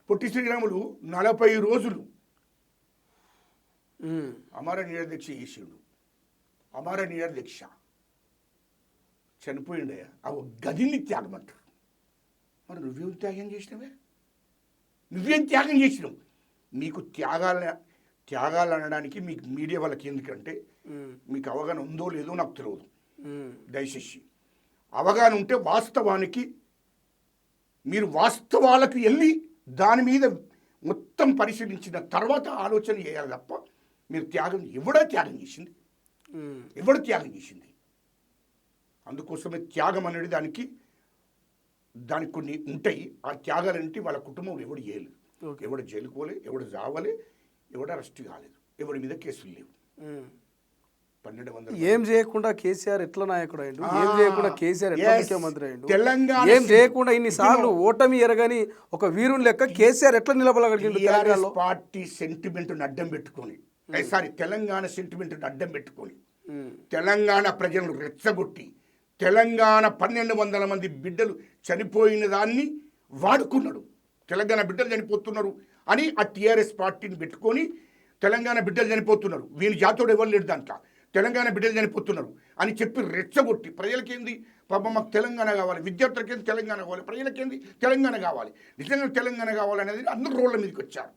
పొట్టి శ్రీరాములు 40 రోజులు అమర నిరదీక్ష చేసిండు. అమర నిరదీక్ష చనిపోయిండే. ఆ గదిని త్యాగం అంటారు. మరి నువ్వేం త్యాగం చేసినవే? నువ్వేం త్యాగం చేసినావు? మీకు త్యాగాలు అనడానికి మీకు మీడియా వాళ్ళకి ఎందుకంటే మీకు అవగాహన ఉందో లేదో నాకు తెలియదు. దయచేసి అవగాహన ఉంటే వాస్తవానికి మీరు వాస్తవాలకు వెళ్ళి దాని మీద మొత్తం పరిశీలించిన తర్వాత ఆలోచన చేయాలి తప్ప మీరు ఎవడో త్యాగం చేసింది? ఎవడు త్యాగం చేసింది? అందుకోసమే త్యాగం అనేది దానికి కొన్ని ఉంటాయి. ఆ త్యాగాలంటే వాళ్ళ కుటుంబం ఎవడు చేయలేదు. ఎవడు జైలుకు పోలే, ఎవడు జావలే, ఎవడు అరెస్ట్ కాలేదు, ఎవడి మీద కేసులు లేవు. 1200 ఏం చేయకుండా కేసీఆర్ ఎట్లా నాయకుడు అయ్యిండు? ఏం చేయకుండా కేసీఆర్ ఎట్లా ముఖ్యమంత్రి అయ్యిండు? తెలంగాణ ఏం చేయకుండా ఇన్నిసార్లు ఓటమి ఎరగని ఒక వీరుని లెక్క కేసీఆర్ ఎట్లా నిలబడగలిగిండు? పార్టీ సెంటిమెంట్ అడ్డం పెట్టుకొని, తెలంగాణ సెంటిమెంట్ అడ్డం పెట్టుకొని తెలంగాణ ప్రజలను రెచ్చగొట్టి తెలంగాణ 1200 మంది బిడ్డలు చనిపోయిన దాన్ని వాడుకున్నాడు. తెలంగాణ బిడ్డలు చనిపోతున్నారు అని ఆ టీఆర్ఎస్ పార్టీని పెట్టుకొని తెలంగాణ బిడ్డలు చనిపోతున్నారు, వీని జాతోడు ఎవరు లేడు దాంట్లో, తెలంగాణ బిడ్డలు చనిపోతున్నారు అని చెప్పి రెచ్చగొట్టి ప్రజలకేంది పాపం మాకు తెలంగాణ కావాలి, విద్యార్థులకేంది తెలంగాణ కావాలి, ప్రజలకేంది తెలంగాణ కావాలి, నిజంగా తెలంగాణ కావాలనేది అందరు రోడ్ల మీదకి వచ్చారు.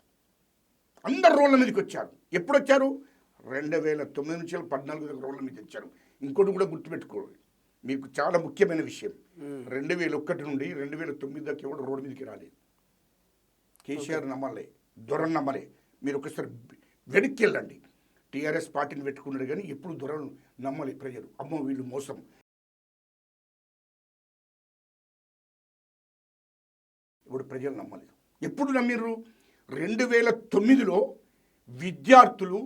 ఎప్పుడు వచ్చారు? 2009 నుంచి 14 రోడ్ల మీద వచ్చారు. ఇంకోటి కూడా గుర్తుపెట్టుకోవాలి, మీకు చాలా ముఖ్యమైన విషయం. 2001 నుండి 2009 దాకా ఎవరు రోడ్డు మీదకి రాలేదు. కేసీఆర్ నమ్మలే, దొరను నమ్మలే. మీరు ఒకసారి వెనక్కి వెళ్ళండి. టీఆర్ఎస్ పార్టీని పెట్టుకున్నాడు కానీ ఎప్పుడు దొరను నమ్మలే ప్రజలు. అమ్మో వీళ్ళు మోసం, ఇప్పుడు ప్రజలు నమ్మలేదు. ఎప్పుడు నమ్మిర్రు? 2009లో విద్యార్థులు,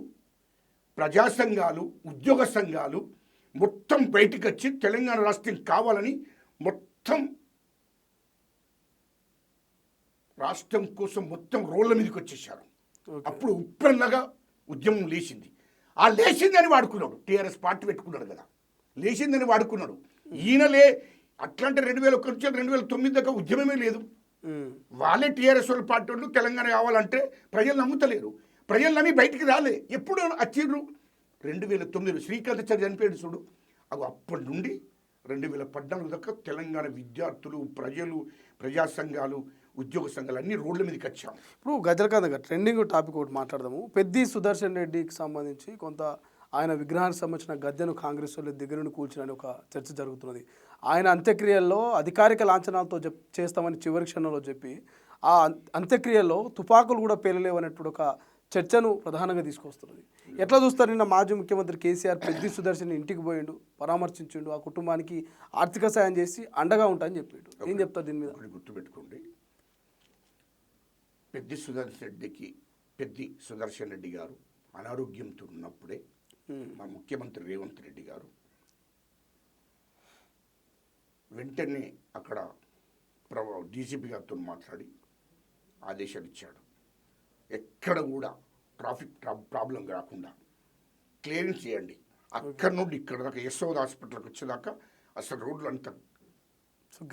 ప్రజా సంఘాలు, ఉద్యోగ సంఘాలు మొత్తం బయటికి వచ్చి తెలంగాణ రాష్ట్రం కావాలని మొత్తం రాష్ట్రం కోసం మొత్తం రోడ్ల మీదకి వచ్చేసారు. అప్పుడు ఉప్పెన్నగా ఉద్యమం లేచింది. ఆ లేచిందని వాడుకున్నాడు, టీఆర్ఎస్ పార్టీ పెట్టుకున్నాడు కదా, లేచిందని వాడుకున్నాడు. ఈయనలే అట్లాంటి 2001 నుంచి 2009 దాకా ఉద్యమమే లేదు. వాళ్ళే టీఆర్ఎస్ వాళ్ళ పార్టీ వాళ్ళు తెలంగాణ కావాలంటే ప్రజలు నమ్ముతలేరు. ప్రజలు నమ్మి బయటికి రాలే. ఎప్పుడు వచ్చిర్రు? 2009 శ్రీకాంతాచారి చనిపోయాడు చూడు. అవి అప్పటి నుండి 2014 దాకా తెలంగాణ విద్యార్థులు, ప్రజలు, ప్రజా సంఘాలు, ఉద్యోగ సంఘాలు అన్ని రోడ్ల మీదకి వచ్చాం. ఇప్పుడు గజలకాంత్ గారు ట్రెండింగ్ టాపిక్ ఒకటి మాట్లాడదాము. పెద్ది సుదర్శన్ రెడ్డికి సంబంధించి కొంత ఆయన విగ్రహానికి సంబంధించిన గద్దెను కాంగ్రెస్ వాళ్ళ దగ్గర నుండి కూల్చిన ఒక చర్చ జరుగుతున్నది. ఆయన అంత్యక్రియల్లో అధికారిక లాంఛనాలతో చేస్తామని చివరి క్షణంలో చెప్పి ఆ అంత్యక్రియల్లో తుపాకులు కూడా పేలలేవు అనేటువంటి ఒక చర్చను ప్రధానంగా తీసుకొస్తున్నది. ఎట్లా చూస్తారు? నిన్న మాజీ ముఖ్యమంత్రి కేసీఆర్ పెద్ది సుదర్శన్ ఇంటికి పోయిండు, పరామర్శించిండు, ఆ కుటుంబానికి ఆర్థిక సాయం చేసి అండగా ఉంటాయని చెప్పిండు. ఏం చెప్తారు దీని మీద? గుర్తుపెట్టుకోండి, పెద్ది సుదర్శన్ రెడ్డి గారు అనారోగ్యంతో ఉన్నప్పుడే మా ముఖ్యమంత్రి రేవంత్ రెడ్డి గారు వెంటనే అక్కడ డీజీపీ గారితో మాట్లాడి ఆదేశాలు ఇచ్చాడు. ఎక్కడ కూడా ట్రాఫిక్ ప్రాబ్లం రాకుండా క్లియరెన్స్ చేయండి. అక్కడ నుండి ఇక్కడ దాకా యశోద హాస్పిటల్కి వచ్చేదాకా అసలు రోడ్లు అంతా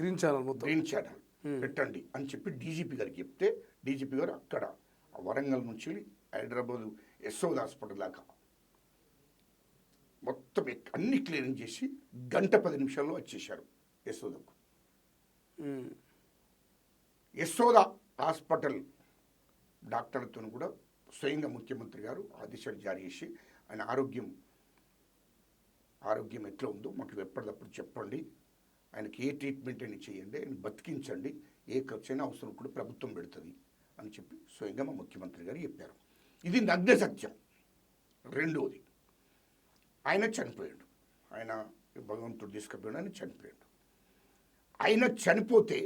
గ్రీన్ ఛానల్ పెట్టండి అని చెప్పి డీజీపీ గారికి చెప్తే డీజీపీ గారు అక్కడ వరంగల్ నుంచి హైదరాబాద్ యశోద హాస్పిటల్ దాకా మొత్తం అన్ని క్లియరెన్స్ చేసి 1:10 వచ్చేసారు యశోదకు. యశోద హాస్పిటల్ డాక్టర్లతో కూడా స్వయంగా ముఖ్యమంత్రి గారు ఆదేశాలు జారీ చేసి ఆయన ఆరోగ్యం ఎట్లా ఉందో మాకు ఎప్పటికప్పుడు చెప్పండి, ఆయనకి ఏ ట్రీట్మెంట్ అయినా చేయండి, ఆయన బతికించండి, ఏ ఖర్చైనా అవసరం కూడా ప్రభుత్వం పెడుతుంది అని చెప్పి స్వయంగా మా ముఖ్యమంత్రి గారు చెప్పారు. ఇది నగ్న సత్యం. రెండోది, ఆయన చనిపోయాడు, ఆయన భగవంతుడు తీసుకుపోయాడు, ఆయన చనిపోయాడు. ఆయన చనిపోతే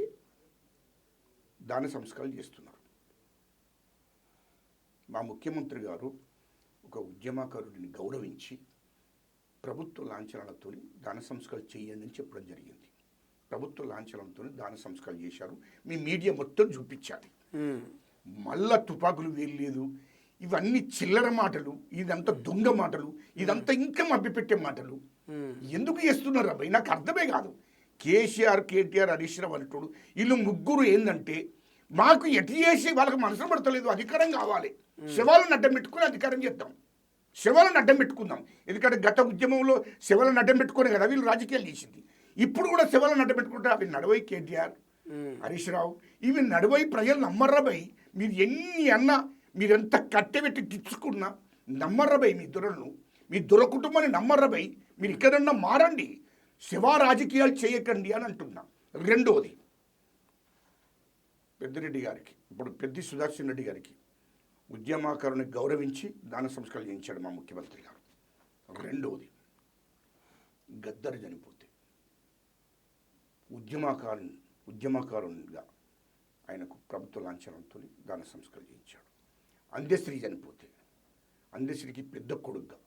దాన సంస్కారాలు చేస్తున్నారు. మా ముఖ్యమంత్రి గారు ఒక ఉద్యమకారుడిని గౌరవించి ప్రభుత్వ లాంఛనాలతో దాన సంస్కారాలు చేయండి అని చెప్పడం జరిగింది. ప్రభుత్వ లాంఛనాలతో దాన సంస్కారాలు చేశారు. మీ మీడియా మొత్తం చూపించాలి. మళ్ళా తుపాకులు వేయలేదు, ఇవన్నీ చిల్లర మాటలు, ఇదంతా దొంగ మాటలు, ఇదంతా ఇంకా మభ్యపెట్టే మాటలు ఎందుకు చేస్తున్నారు అబ్బాయి? నాకు అర్థమే కాదు. కేసీఆర్, కేటీఆర్, హరీష్ రావు అంటాడు, వీళ్ళు ముగ్గురు ఏంటంటే మాకు ఎటు చేసి వాళ్ళకి మనసులో పడతలేదు, అధికారం కావాలి, శవాలను అడ్డం పెట్టుకుని అధికారం చేద్దాం, శవాలను అడ్డం పెట్టుకుందాం. ఎందుకంటే గత ఉద్యమంలో శవాలను అడ్డం పెట్టుకునే కదా వీళ్ళు రాజకీయాలు చేసింది. ఇప్పుడు కూడా శవాలను అడ్డం పెట్టుకుంటే అవి నడవై కేటీఆర్, హరీష్ రావు, ఇవి నడవై ప్రజలు నమ్మర్రబై. మీరు ఎన్ని అన్నా, మీరెంత కట్టెబెట్టి తెచ్చుకున్నా నమ్మర్రబై. మీ దొర కుటుంబాన్ని నమ్మర్రబై. మీరు ఇక్కడన్నా మారండి, శివ రాజకీయాలు చేయకండి అని అంటున్నా. రెండోది, పెద్దిరెడ్డి గారికి, ఇప్పుడు పెద్ది సుదర్శన్ రెడ్డి గారికి ఉద్యమకారుని గౌరవించి దాన సంస్కారాలు చేయించాడు మా ముఖ్యమంత్రి గారు. రెండోది, గద్దర్ చనిపోతే ఉద్యమకారునిగా ఆయనకు ప్రభుత్వ లాంఛనంతో దాన సంస్కారాలు చేయించాడు. అంత్యశ్రీ చనిపోతే అంత్యశ్రీకి పెద్ద కొడుగ్గా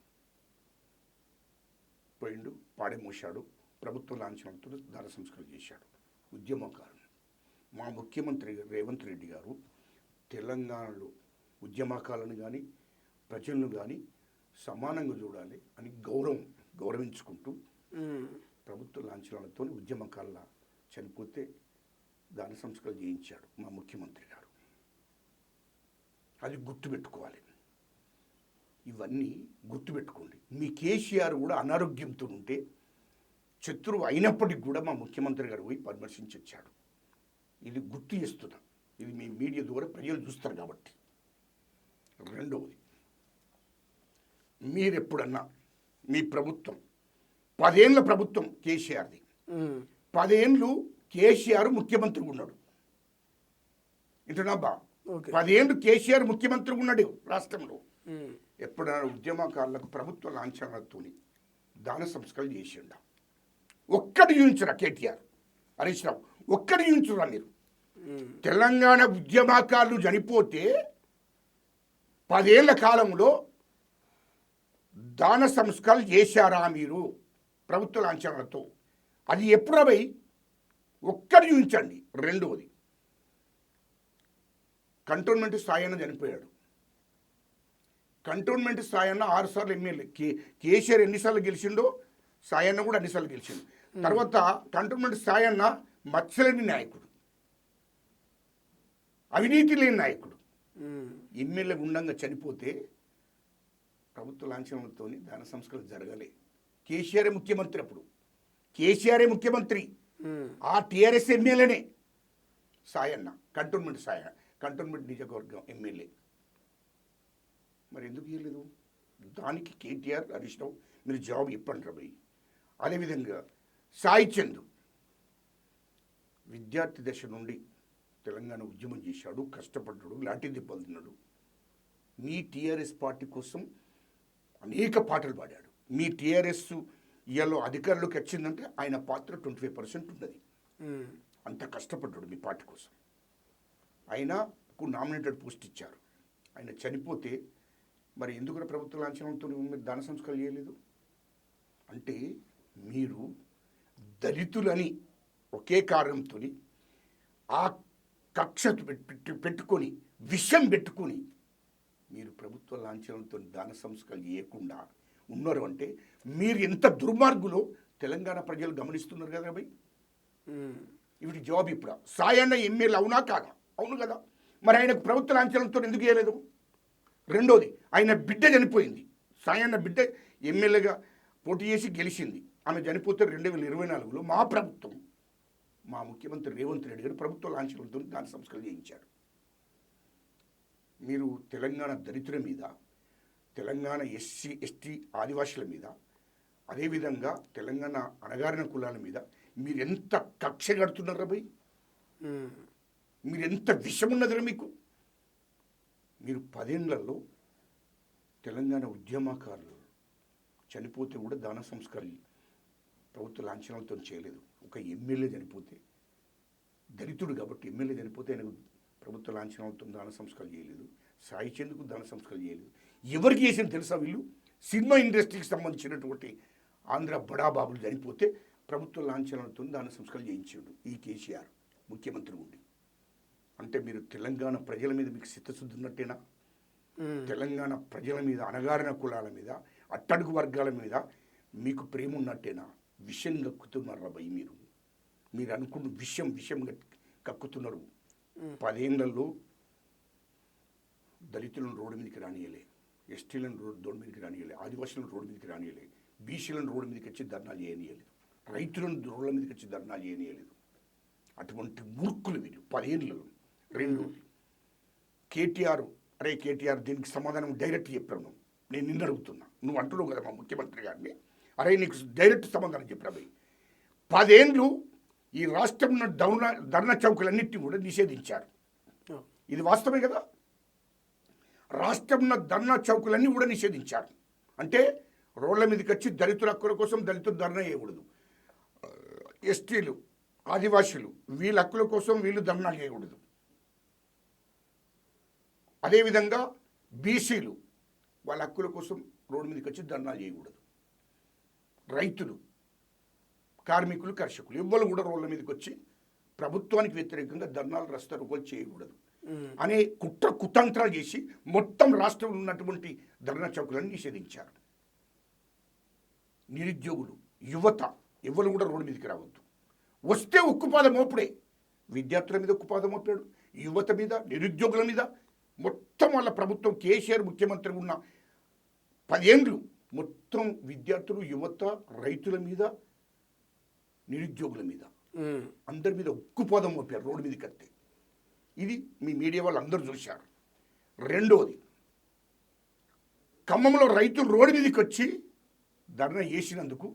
పోయిండు, పాడేమోశాడు, ప్రభుత్వ లాంఛనంతో దాన సంస్కారాలు చేశాడు. ఉద్యమకారుని మా ముఖ్యమంత్రి రేవంత్ రెడ్డి గారు తెలంగాణలో ఉద్యమకాలను కానీ ప్రజలను కానీ సమానంగా చూడాలి అని గౌరవించుకుంటూ ప్రభుత్వ లాంఛనాలతో ఉద్యమకాల చనిపోతే దాన సంస్కారాలు చేయించాడు మా ముఖ్యమంత్రి గారు. అది గుర్తుపెట్టుకోవాలి. ఇవన్నీ గుర్తుపెట్టుకోండి. మీ కేసీఆర్ కూడా అనారోగ్యంతో ఉంటే శత్రువు అయినప్పటికీ కూడా మా ముఖ్యమంత్రి గారు పోయి పరామర్శించి వచ్చాడు. ఇది గుర్తు చేస్తున్నా, ఇది మీ మీడియా ద్వారా ప్రజలు చూస్తారు కాబట్టి. రెండవది, మీరెప్పుడన్నా మీ ప్రభుత్వం 10 ఏళ్ళ ప్రభుత్వం కేసీఆర్ది, 10 ఏళ్ళు కేసీఆర్ ముఖ్యమంత్రిగా ఉన్నాడు. ఇంటున్నాబా, 10 ఏళ్ళు కేసీఆర్ ముఖ్యమంత్రిగా ఉన్నాడు రాష్ట్రంలో. ఎప్పుడైనా ఉద్యమకారులకు ప్రభుత్వ లాంఛనాలతో దాన సంస్కారాలు చేసిండా? ఒక్కటి చూపించరా కేటీఆర్, హరీష్ రావు, ఒక్కటి చూపించరా మీరు? తెలంగాణ ఉద్యమకారులు చనిపోతే 10 ఏళ్ల కాలంలో దాన సంస్కారాలు చేశారా మీరు ప్రభుత్వ లాంఛనాలతో? అది ఎప్పుడై ఒక్కటి చూపించండి. రెండవది, కంటోన్మెంట్ స్థాయిన చనిపోయాడు. కంటోన్మెంట్ స్థాయిన 6 సార్లు ఎమ్మెల్యే. కేసీఆర్ ఎన్నిసార్లు గెలిచిండో సాయన్న కూడా అన్నిసార్లు గెలిచిండు. తర్వాత కంటోన్మెంట్ స్థాయిన మత్స్యలేని నాయకుడు, అవినీతి లేని నాయకుడు. ఎమ్మెల్యే గుండంగా చనిపోతే ప్రభుత్వ లాంఛనంతో దాన సంస్కరణ జరగలే. కేసీఆర్ ముఖ్యమంత్రి, అప్పుడు కేసీఆర్ ముఖ్యమంత్రి, ఆ టీఆర్ఎస్ ఎమ్మెల్యేనే సాయన్న, కంటోన్మెంట్ నియోజకవర్గం ఎమ్మెల్యే. మరి ఎందుకు ఇవ్వలేదు? దానికి కేటీఆర్, హరీష్ రావు మీరు జవాబు చెప్పండి రా భయ్. అదేవిధంగా సాయి చంద్ విద్యార్థి దశ నుండి తెలంగాణ ఉద్యమం చేశాడు, కష్టపడ్డాడు, లాఠీ దెబ్బలు తిన్నాడు. మీ టీఆర్ఎస్ పార్టీ కోసం అనేక పాటలు పాడాడు. మీ టీఆర్ఎస్ ఇవాళ అధికారంలోకి వచ్చిందంటే ఆయన పాత్ర 25% ఉన్నది. అంత కష్టపడ్డాడు మీ పార్టీ కోసం. ఆయనకు నామినేటెడ్ పోస్ట్ ఇచ్చారు. ఆయన చనిపోతే మరి ఎందుకు ప్రభుత్వ లాంఛనంతో మీరు దాన సంస్కారాలు చేయలేదు? అంటే మీరు దళితులని ఒకే కారణంతో ఆ కక్ష పెట్టుకొని విషం పెట్టుకొని మీరు ప్రభుత్వ లాంఛనంతో దాన సంస్కారాలు చేయకుండా ఉన్నారు అంటే మీరు ఎంత దుర్మార్గులో తెలంగాణ ప్రజలు గమనిస్తున్నారు కదా భయ్. వీటి జవాబు ఇప్పుడు సాయన్న ఎమ్మెల్యే అవునా కాదా? అవును కదా. మరి ఆయనకు ప్రభుత్వ లాంఛనంతో ఎందుకు చేయలేదు? రెండోది, ఆయన బిడ్డ చనిపోయింది. సాయన్న బిడ్డ ఎమ్మెల్యేగా పోటీ చేసి గెలిచింది. ఆమె చనిపోతే 2024లో మా ప్రభుత్వం, మా ముఖ్యమంత్రి రేవంత్ రెడ్డి గారు ప్రభుత్వ లాంఛనంతో దాని సంస్కరణ చేయించారు. మీరు తెలంగాణ దళితుల మీద, తెలంగాణ ఎస్సీ ఎస్టీ ఆదివాసుల మీద, అదేవిధంగా తెలంగాణ అణగారిన కులాల మీద మీరు ఎంత కక్ష కడుతున్నారా భయ్? మీరు ఎంత విషమున్నదిరా మీకు? మీరు 10 ఏళ్లలో తెలంగాణ ఉద్యమకారులు చనిపోతే కూడా దాన సంస్కారాలు ప్రభుత్వ లాంఛనాలతో చేయలేదు. ఒక ఎమ్మెల్యే చనిపోతే, దళితుడు కాబట్టి ఎమ్మెల్యే చనిపోతే ఆయనకు ప్రభుత్వ లాంఛనాలతో దాన సంస్కారాలు చేయలేదు. సాయి చంద్కు దాన సంస్కారాలు చేయలేదు. ఎవరికి చేసిన తెలుసా? వీళ్ళు సినిమా ఇండస్ట్రీకి సంబంధించినటువంటి ఆంధ్ర బడాబాబులు చనిపోతే ప్రభుత్వ లాంఛనాలతో దాన సంస్కారాలు చేయించాడు ఈ కేసీఆర్ ముఖ్యమంత్రి ఉండి. అంటే మీరు తెలంగాణ ప్రజల మీద మీకు చిత్తశుద్ధి ఉన్నట్టేనా? తెలంగాణ ప్రజల మీద, అణగారిన కులాల మీద, అట్టడుగు వర్గాల మీద మీకు ప్రేమ ఉన్నట్టేనా? విషయం కక్కుతున్నారు భయ్ మీరు. మీరు అనుకున్న విషయం కక్కుతున్నారు. 10 ఏళ్లలో దళితులను రోడ్డు మీదకి రానియలే, ఎస్టీలను రోడ్డు మీదకి రానియలే, ఆదివాసులను రోడ్డు మీదకి రానియలే, బీసీలను రోడ్డు మీదకి వచ్చి ధర్నాలు చేయనియలేదు, రైతులను రోడ్ల మీదకి వచ్చి ధర్నాలు చేయనియలేదు. అటువంటి మూర్ఖులు వీళ్ళు 10 ఏళ్లలో. రెండోది, కేటీఆర్, అరే కేటీఆర్ దీనికి సమాధానం డైరెక్ట్ చెప్పాను. నేను నిన్ను అడుగుతున్నా, నువ్వు అంటున్నావు కదా మా ముఖ్యమంత్రి గారిని, అరే నీకు డైరెక్ట్ సమాధానం చెప్పరా భయ్. 10 ఏళ్ళు ఈ రాష్ట్రంలో ధర్నా చౌకలన్నింటినీ కూడా నిషేధించారు. ఇది వాస్తవమే కదా. రాష్ట్రంలో ధర్నా చౌకలన్నీ కూడా నిషేధించారు. అంటే రోడ్ల మీదకి వచ్చి దళితుల హక్కుల కోసం దళితులు ధర్నా చేయకూడదు, ఎస్టీలు ఆదివాసీలు వీళ్ళ హక్కుల కోసం వీళ్ళు ధర్నా చేయకూడదు, అదేవిధంగా బీసీలు వాళ్ళ హక్కుల కోసం రోడ్డు మీదకి వచ్చి ధర్నాలు చేయకూడదు, రైతులు, కార్మికులు, కర్షకులు ఎవ్వరు కూడా రోడ్ల మీదకి వచ్చి ప్రభుత్వానికి వ్యతిరేకంగా ధర్నాలు, రస్తా రోకోలు చేయకూడదు అనే కుతంత్రాలు చేసి మొత్తం రాష్ట్రంలో ఉన్నటువంటి ధర్నా చౌకులను నిషేధించారు. నిరుద్యోగులు, యువత ఎవరు కూడా రోడ్డు మీదకి రావద్దు. వస్తే ఉక్కుపాదం మోపుడే. విద్యార్థుల మీద ఉక్కుపాదం మోపాడు, యువత మీద, నిరుద్యోగుల మీద. మొత్తం వాళ్ళ ప్రభుత్వం కేసీఆర్ ముఖ్యమంత్రి ఉన్న 10 ఏళ్ళు మొత్తం విద్యార్థులు, యువత, రైతుల మీద, నిరుద్యోగుల మీద, అందరి మీద ఉక్కుపాదం మోపారు రోడ్డు మీదకి వస్తే. ఇది మీ మీడియా వాళ్ళు అందరూ చూశారు. రెండోది, ఖమ్మంలో రైతులు రోడ్డు మీదకి వచ్చి ధర్నా చేసినందుకు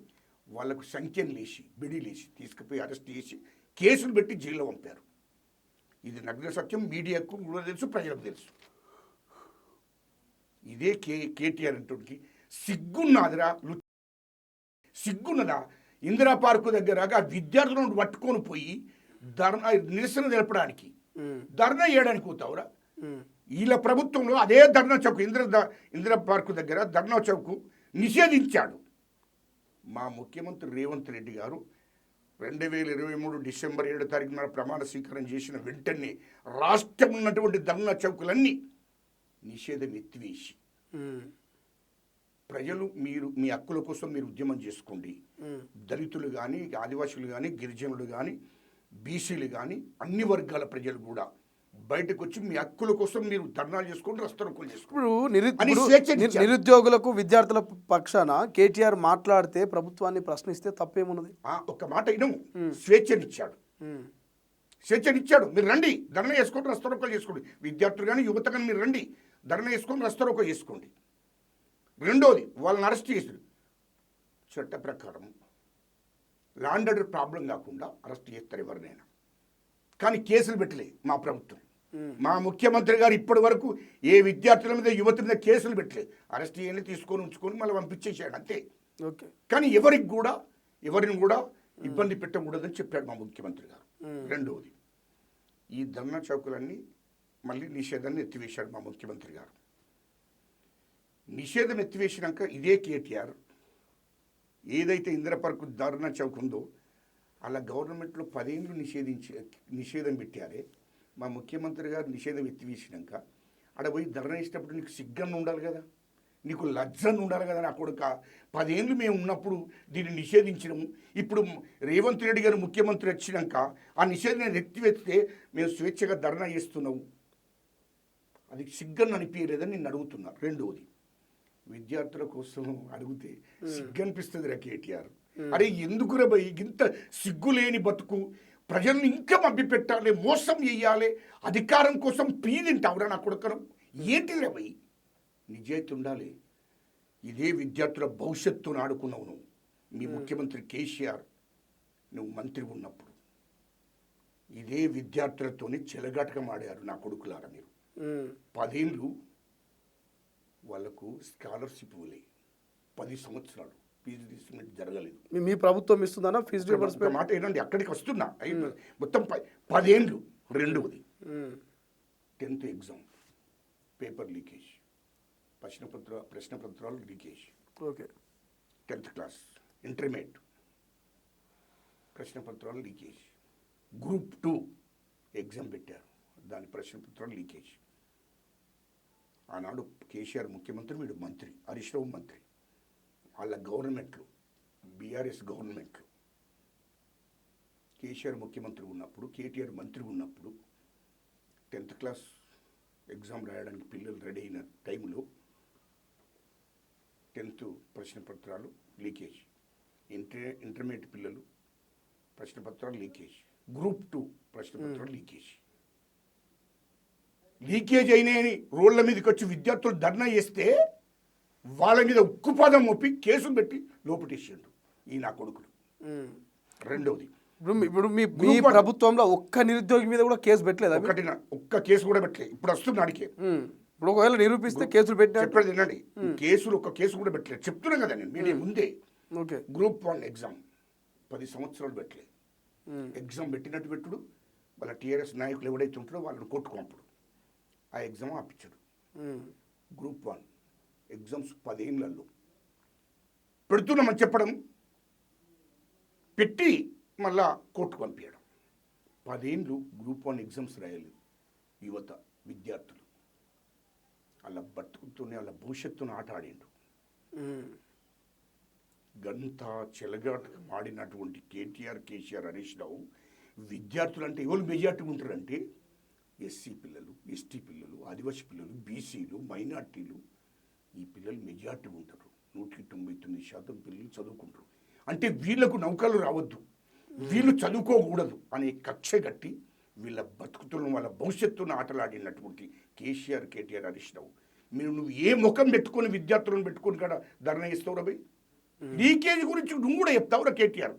వాళ్లకు సంఖ్యను లేచి, బిడీలేసి తీసుకుపోయి అరెస్ట్ చేసి కేసులు పెట్టి జైల్లో పంపారు. ఇది నగ్న సత్యం. మీడియాకు కూడా తెలుసు, ప్రజలకు తెలుసు. ఇదే కేటీఆర్ అంటుడికి సిగ్గున్నదిరా, సిగ్గున్నదా? ఇందిరా పార్కు దగ్గర విద్యార్థులను పట్టుకొని పోయి ధర్నా నిరసన తెలపడానికి ధర్నా చేయడానికి పోతావురా? వీళ్ళ ప్రభుత్వంలో అదే ధర్నా చౌక్ ఇందిరా పార్కు దగ్గర ధర్నా చౌక్ నిషేధించాడు మా ముఖ్యమంత్రి రేవంత్ రెడ్డి గారు. 2023 డిసెంబర్ 7 తారీఖున ప్రమాణ స్వీకారం చేసిన వెంటనే రాష్ట్రం ఉన్నటువంటి ధర్నా చౌకులన్నీ నిషేధం ఎత్తివేసి ప్రజలు మీరు మీ హక్కుల కోసం మీరు ఉద్యమం చేసుకోండి. దళితులు కానీ, ఆదివాసులు కానీ, గిరిజనులు కానీ, బీసీలు కానీ అన్ని వర్గాల ప్రజలు కూడా బయటకు వచ్చి మీ హక్కుల కోసం మీరు ధర్నాలు చేసుకోండి, రస్తరోకోలు చేసుకోండి. ఇప్పుడు నిరుద్యోగులకు విద్యార్థుల పక్షాన కేటీఆర్ మాట్లాడితే ప్రభుత్వాన్ని ప్రశ్నిస్తే తప్పేమున్నది? ఒక మాట వినము, స్వేచ్ఛనిచ్చాడు. స్వేచ్ఛనిచ్చాడు. మీరు రండి, ధర్నా చేసుకోండి, రస్తరోకోలు చేసుకోండి. విద్యార్థులు కానీ, యువత కానీ మీరు రండి, ధర్నా చేసుకొని రస్తరోకో చేసుకోండి. రెండోది, వాళ్ళని అరెస్ట్ చేసారు. చట్ట ప్రకారం ల్యాండ్ ఆర్డర్ ప్రాబ్లం కాకుండా అరెస్ట్ చేస్తారు ఎవరినైనా. కానీ కేసులు పెట్టలే మా ప్రభుత్వం. మా ముఖ్యమంత్రి గారు ఇప్పటి వరకు ఏ విద్యార్థుల మీద, యువత మీద కేసులు పెట్టలే. అరెస్ట్ చేయని, తీసుకొని ఉంచుకొని మళ్ళీ పంపించేసాడు అంతే. కానీ ఎవరిని కూడా ఇబ్బంది పెట్టకూడదని చెప్పాడు మా ముఖ్యమంత్రి గారు. రెండవది, ఈ ధర్నా చౌకులన్నీ మళ్ళీ నిషేధాన్ని ఎత్తివేశాడు మా ముఖ్యమంత్రి గారు. నిషేధం ఎత్తివేసినాక ఇదే కేటీఆర్ ఏదైతే ఇందిరా పార్కు ధర్నా చౌక్ ఉందో అలా గవర్నమెంట్లో 10 ఏళ్ళు నిషేధం పెట్టారే. మా ముఖ్యమంత్రి గారు నిషేధం ఎత్తివేసినాక ఆడ పోయి ధర్నా చేసినప్పుడు నీకు సిగ్గన్న ఉండాలి కదా, నీకు లజ్జన్న ఉండాలి కదా. నా కొడుక 10 ఏళ్ళు మేము ఉన్నప్పుడు దీన్ని నిషేధించినాము. ఇప్పుడు రేవంత్ రెడ్డి గారు ముఖ్యమంత్రి వచ్చినాక ఆ నిషేధాన్ని ఎత్తివేస్తే మేము స్వేచ్ఛగా ధర్నా చేస్తున్నాము. అది సిగ్గన్న అనిపించలేదని నేను అడుగుతున్నా. రెండవది, విద్యార్థుల కోసం అడిగితే సిగ్గనిపిస్తుంది రా కేటీఆర్. అరే ఎందుకురా భయ్ ఇంత సిగ్గులేని బతుకు, ప్రజల్ని ఇంకా మభ్యపెట్టాలి, మోసం చెయ్యాలి, అధికారం కోసం పీదింటావురా నా కొడుకను. ఏంటిరా భయ్, నిజాయితీ ఉండాలి. ఇదే విద్యార్థుల భవిష్యత్తును ఆడుకున్నావు నువ్వు. మీ ముఖ్యమంత్రి కేసీఆర్ నువ్వు మంత్రి ఉన్నప్పుడు ఇదే విద్యార్థులతోనే చెలగాటకం ఆడారు నా కొడుకులారా. మీరు 10 ఏళ్ళు వాళ్ళకు స్కాలర్షిప్ ఇవ్వలే, 10 సంవత్సరాలు ఫీజు రీయింబర్స్మెంట్ జరగలేదు. మీ ప్రభుత్వం ఇస్తుందా ఫీజు రీయింబర్స్మెంట్? మాట ఏంటంటే అక్కడికి వస్తున్నా. మొత్తం 10 ఏళ్ళు. రెండవది, 10th ఎగ్జామ్ పేపర్ లీకేజ్, ప్రశ్నపత్రాలు leakage. Okay. 10th class intermediate ప్రశ్నపత్రాలు లీకేజ్. గ్రూప్ 2 ఎగ్జామ్ పెట్టారు, దాని ప్రశ్నపత్రాలు లీకేజ్. ఆనాడు కేసీఆర్ ముఖ్యమంత్రి, వీడు మంత్రి, హరీష్ రావు మంత్రి. వాళ్ళ గవర్నమెంట్లు, బీఆర్ఎస్ గవర్నమెంట్లు, కేసీఆర్ ముఖ్యమంత్రి ఉన్నప్పుడు, కేటీఆర్ మంత్రి ఉన్నప్పుడు 10th క్లాస్ ఎగ్జామ్ రాయడానికి పిల్లలు రెడీ అయిన టైంలో 10th ప్రశ్నపత్రాలు లీకేజ్. ఇంటర్మీడియట్ పిల్లలు ప్రశ్నపత్రాలు లీకేజ్. గ్రూప్ 2 ప్రశ్నపత్రాలు లీకేజ్. లీకేజ్ అయినాయని రోడ్ల మీదకి వచ్చి విద్యార్థులు ధర్నా చేస్తే వాళ్ళ మీద ఉక్కుపాదం మోపి కేసులు పెట్టి లోపటేసాడు ఈ నా కొడుకులు. రెండవది, ఇప్పుడు మీ ప్రభుత్వంలో ఒక్క నిరుద్యోగి మీద కూడా కేసు పెట్టలేదు? ఒక్క కేసు కూడా పెట్టలేదు. ఇప్పుడు వస్తుంది అడిగే. ఇప్పుడు ఒకవేళ నిరూపిస్తే కేసులు పెట్టినా చెప్పేది వినండి. ఒక్క కేసు కూడా పెట్టలేదు. చెప్తున్నా కదా నేను మీడియా ముందే. ఓకే. గ్రూప్ 1 ఎగ్జామ్ 10 సంవత్సరాలు పెట్టలేదు. ఎగ్జామ్ పెట్టినట్టు పెట్టుడు, వాళ్ళ టీఆర్ఎస్ నాయకులు ఎవడైతే ఉంటారో వాళ్ళని కొట్టుకోంపుడు, ఆ ఎగ్జామ్ ఆపించాడు. గ్రూప్ 1 ఎగ్జామ్స్ 10 ఏళ్లలో పెడుతున్నామని చెప్పడం, పెట్టి మళ్ళా కోర్టుకు పంపించడం. 10 ఏళ్ళు గ్రూప్ 1 ఎగ్జామ్స్ రాయలేదు యువత, విద్యార్థులు. వాళ్ళ బతుకుతూనే వాళ్ళ భవిష్యత్తును ఆట ఆడిండు. గంత చెలగాటకు ఆడినటువంటి కేసీఆర్, హరీష్ రావు విద్యార్థులు అంటే ఎవరు మెజార్టీ ఉంటారంటే ఎస్సీ పిల్లలు, ఎస్టీ పిల్లలు, ఆదివాసీ పిల్లలు, బీసీలు, మైనార్టీలు. ఈ పిల్లలు మెజార్టీ ఉంటారు. 199% పిల్లలు చదువుకుంటారు. అంటే వీళ్లకు నౌకలు రావద్దు, వీళ్ళు చదువుకోకూడదు అనే కక్ష కట్టి వీళ్ళ బతుకుతున్న వాళ్ళ భవిష్యత్తును ఆటలాడినటువంటి కేటీఆర్, హరీష్ రావు. నువ్వు ఏ ముఖం పెట్టుకొని విద్యార్థులను పెట్టుకొని కూడా ధర్నా ఇస్తావు రవి? లీకేజ్ గురించి నువ్వు కూడా చెప్తావురా కేటీఆర్?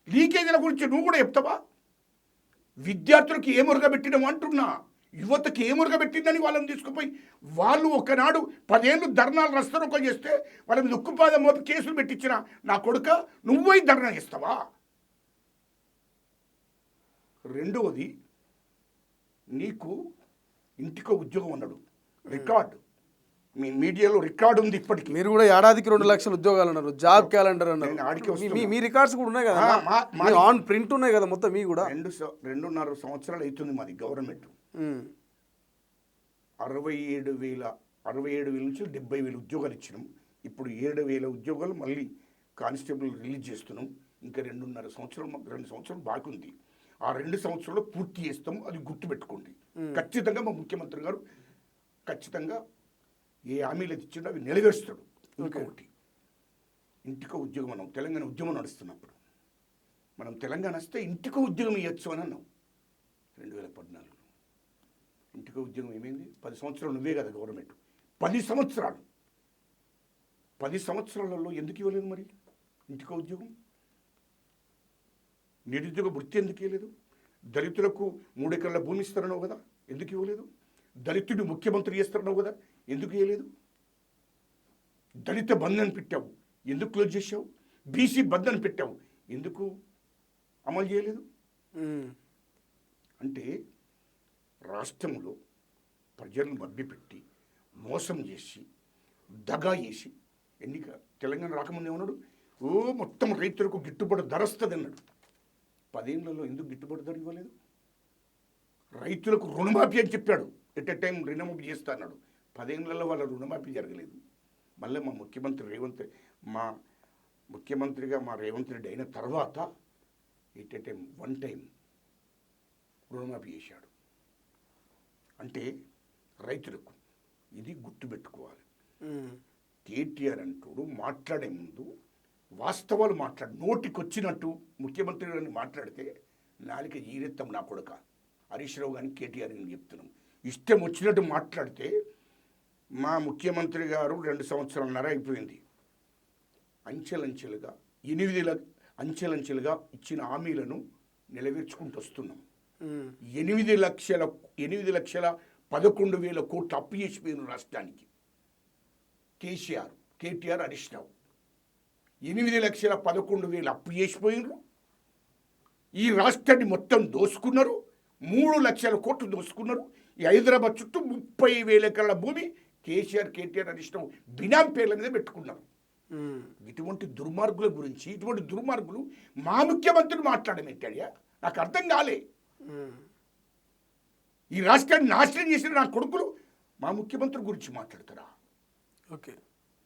లీకేజీల గురించి నువ్వు కూడా చెప్తావా? విద్యార్థులకు ఏ మురుగ పెట్టినావు అంటున్నా, యువతకి ఏ మురుగ పెట్టిందని వాళ్ళని తీసుకుపోయి వాళ్ళు ఒకనాడు 10 ఏళ్ళు ధర్నాలు రస్తరోకలు చేస్తే వాళ్ళ మీద ఉక్కుపాదం మోపి కేసులు పెట్టించిన నా కొడుక నువ్వే ధర్నా చేస్తావా? రెండవది, నీకు ఇంటికో ఉద్యోగం అన్నాడు, రికార్డు మీ మీడియాలో రికార్డు ఉంది ఇప్పటికీ. మీరు కూడా ఏడాదికి 2 లక్షల ఉద్యోగాలు అన్నారు, జాబ్ క్యాలెండర్ నేను ఆడికి అన్నారు, వస్తున్నా. మీ రికార్డ్స్ కూడా ఉన్నాయి కదా, ఆన్ ప్రింట్ ఉన్నాయి కదా మొత్తం మీ కూడా. 2.5 సంవత్సరాలు అవుతుంది మాది గవర్నమెంట్. 67,000 నుంచి 70,000 ఉద్యోగాలు ఇచ్చినాం. ఇప్పుడు 7,000 ఉద్యోగాలు మళ్ళీ కానిస్టేబుల్ రిలీజ్ చేస్తున్నాం. ఇంకా 2.5 సంవత్సరం బాకీ ఉంది. ఆ 2 సంవత్సరాలు పూర్తి చేస్తాం, అది గుర్తుపెట్టుకోండి. ఖచ్చితంగా మా ముఖ్యమంత్రి గారు ఖచ్చితంగా ఏ హామీలు ఇచ్చిండో అవి నెరవేరుస్తాడు. ఇంకొకటి, ఇంటికో ఉద్యోగం అన్నాం. తెలంగాణ ఉద్యమం నడుస్తున్నప్పుడు మనం తెలంగాణ వస్తే ఇంటికో ఉద్యోగం ఇవ్వచ్చు అని అన్నాం 2014లో. ఇంటికో ఉద్యోగం ఏమైంది? 10 సంవత్సరాలు నువ్వే కదా గవర్నమెంట్, 10 సంవత్సరాలలో ఎందుకు ఇవ్వలేదు మరి ఇంటికో ఉద్యోగం? నిరుద్యోగ వృత్తి ఎందుకు ఇవ్వలేదు? దళితులకు 3 ఎకరాల భూమి ఇస్తారన్నావు కదా, ఎందుకు ఇవ్వలేదు? దళితుడు ముఖ్యమంత్రి చేస్తున్నావు కదా, ఎందుకు ఇవ్వలేదు? దళిత బంధన్ పెట్టావు, ఎందుకు క్లోజ్ చేసావు? బీసీ బంధన్ పెట్టావు, ఎందుకు అమలు చేయలేదు? అంటే రాష్ట్రంలో ప్రజలను మభ్యపెట్టి మోసం చేసి దగా చేసి తెలంగాణ రాకముందు ఏమన్నాడు? మొత్తం రైతులకు గిట్టుబాటు ధర వస్తుంది అన్నాడు. 10 ఏళ్లలో ఎందుకు గిట్టుబాటు ధర ఇవ్వలేదు? రైతులకు రుణమాఫీ అని చెప్పాడు, ఎట్ ఎ టైం రుణమాఫీ చేస్తా అన్నాడు. 10 ఏళ్లలో వాళ్ళ రుణమాఫీ జరగలేదు. మళ్ళీ మా ముఖ్యమంత్రిగా రేవంత్ రెడ్డి అయిన తర్వాత ఎట్ ఎ టైం 1 టైం రుణమాఫీ చేశాడు. అంటే రైతులకు ఇది గుర్తుపెట్టుకోవాలి. కేటీఆర్ అంటూ మాట్లాడే ముందు వాస్తవాలు నోటికొచ్చినట్టు ముఖ్యమంత్రి గారిని మాట్లాడితే నాలిక ఈరెత్తం నా కొడుక హరీష్ రావు గారిని కేటీఆర్ అని చెప్తున్నాం. ఇష్టం వచ్చినట్టు మాట్లాడితే మా ముఖ్యమంత్రి గారు 2 సంవత్సరాలన్నర అయిపోయింది. అంచెలంచెలుగా ఇచ్చిన హామీలను నెరవేర్చుకుంటూ వస్తున్నాం. 8,11,000 కోట్లు అప్పు చేసిపోయిన రాష్ట్రానికి కేటీఆర్ హరీష్ రావు 8,11,000 అప్పు చేసిపోయినారు. ఈ రాష్ట్రాన్ని మొత్తం దోసుకున్నారు. 3 లక్షల కోట్లు దోసుకున్నారు. ఈ హైదరాబాద్ చుట్టూ 30,000 ఎకరాల భూమి కేటీఆర్ హరీష్ రావు బినాం పేర్ల మీద పెట్టుకున్నారు. ఇటువంటి దుర్మార్గులు మా ముఖ్యమంత్రి మాట్లాడమేంటాడియా? నాకు అర్థం కాలే. ఈ రాష్ట్రాన్ని నాశనం చేసిన నా కొడుకులు మా ముఖ్యమంత్రి గురించి మాట్లాడతారా? ఓకే,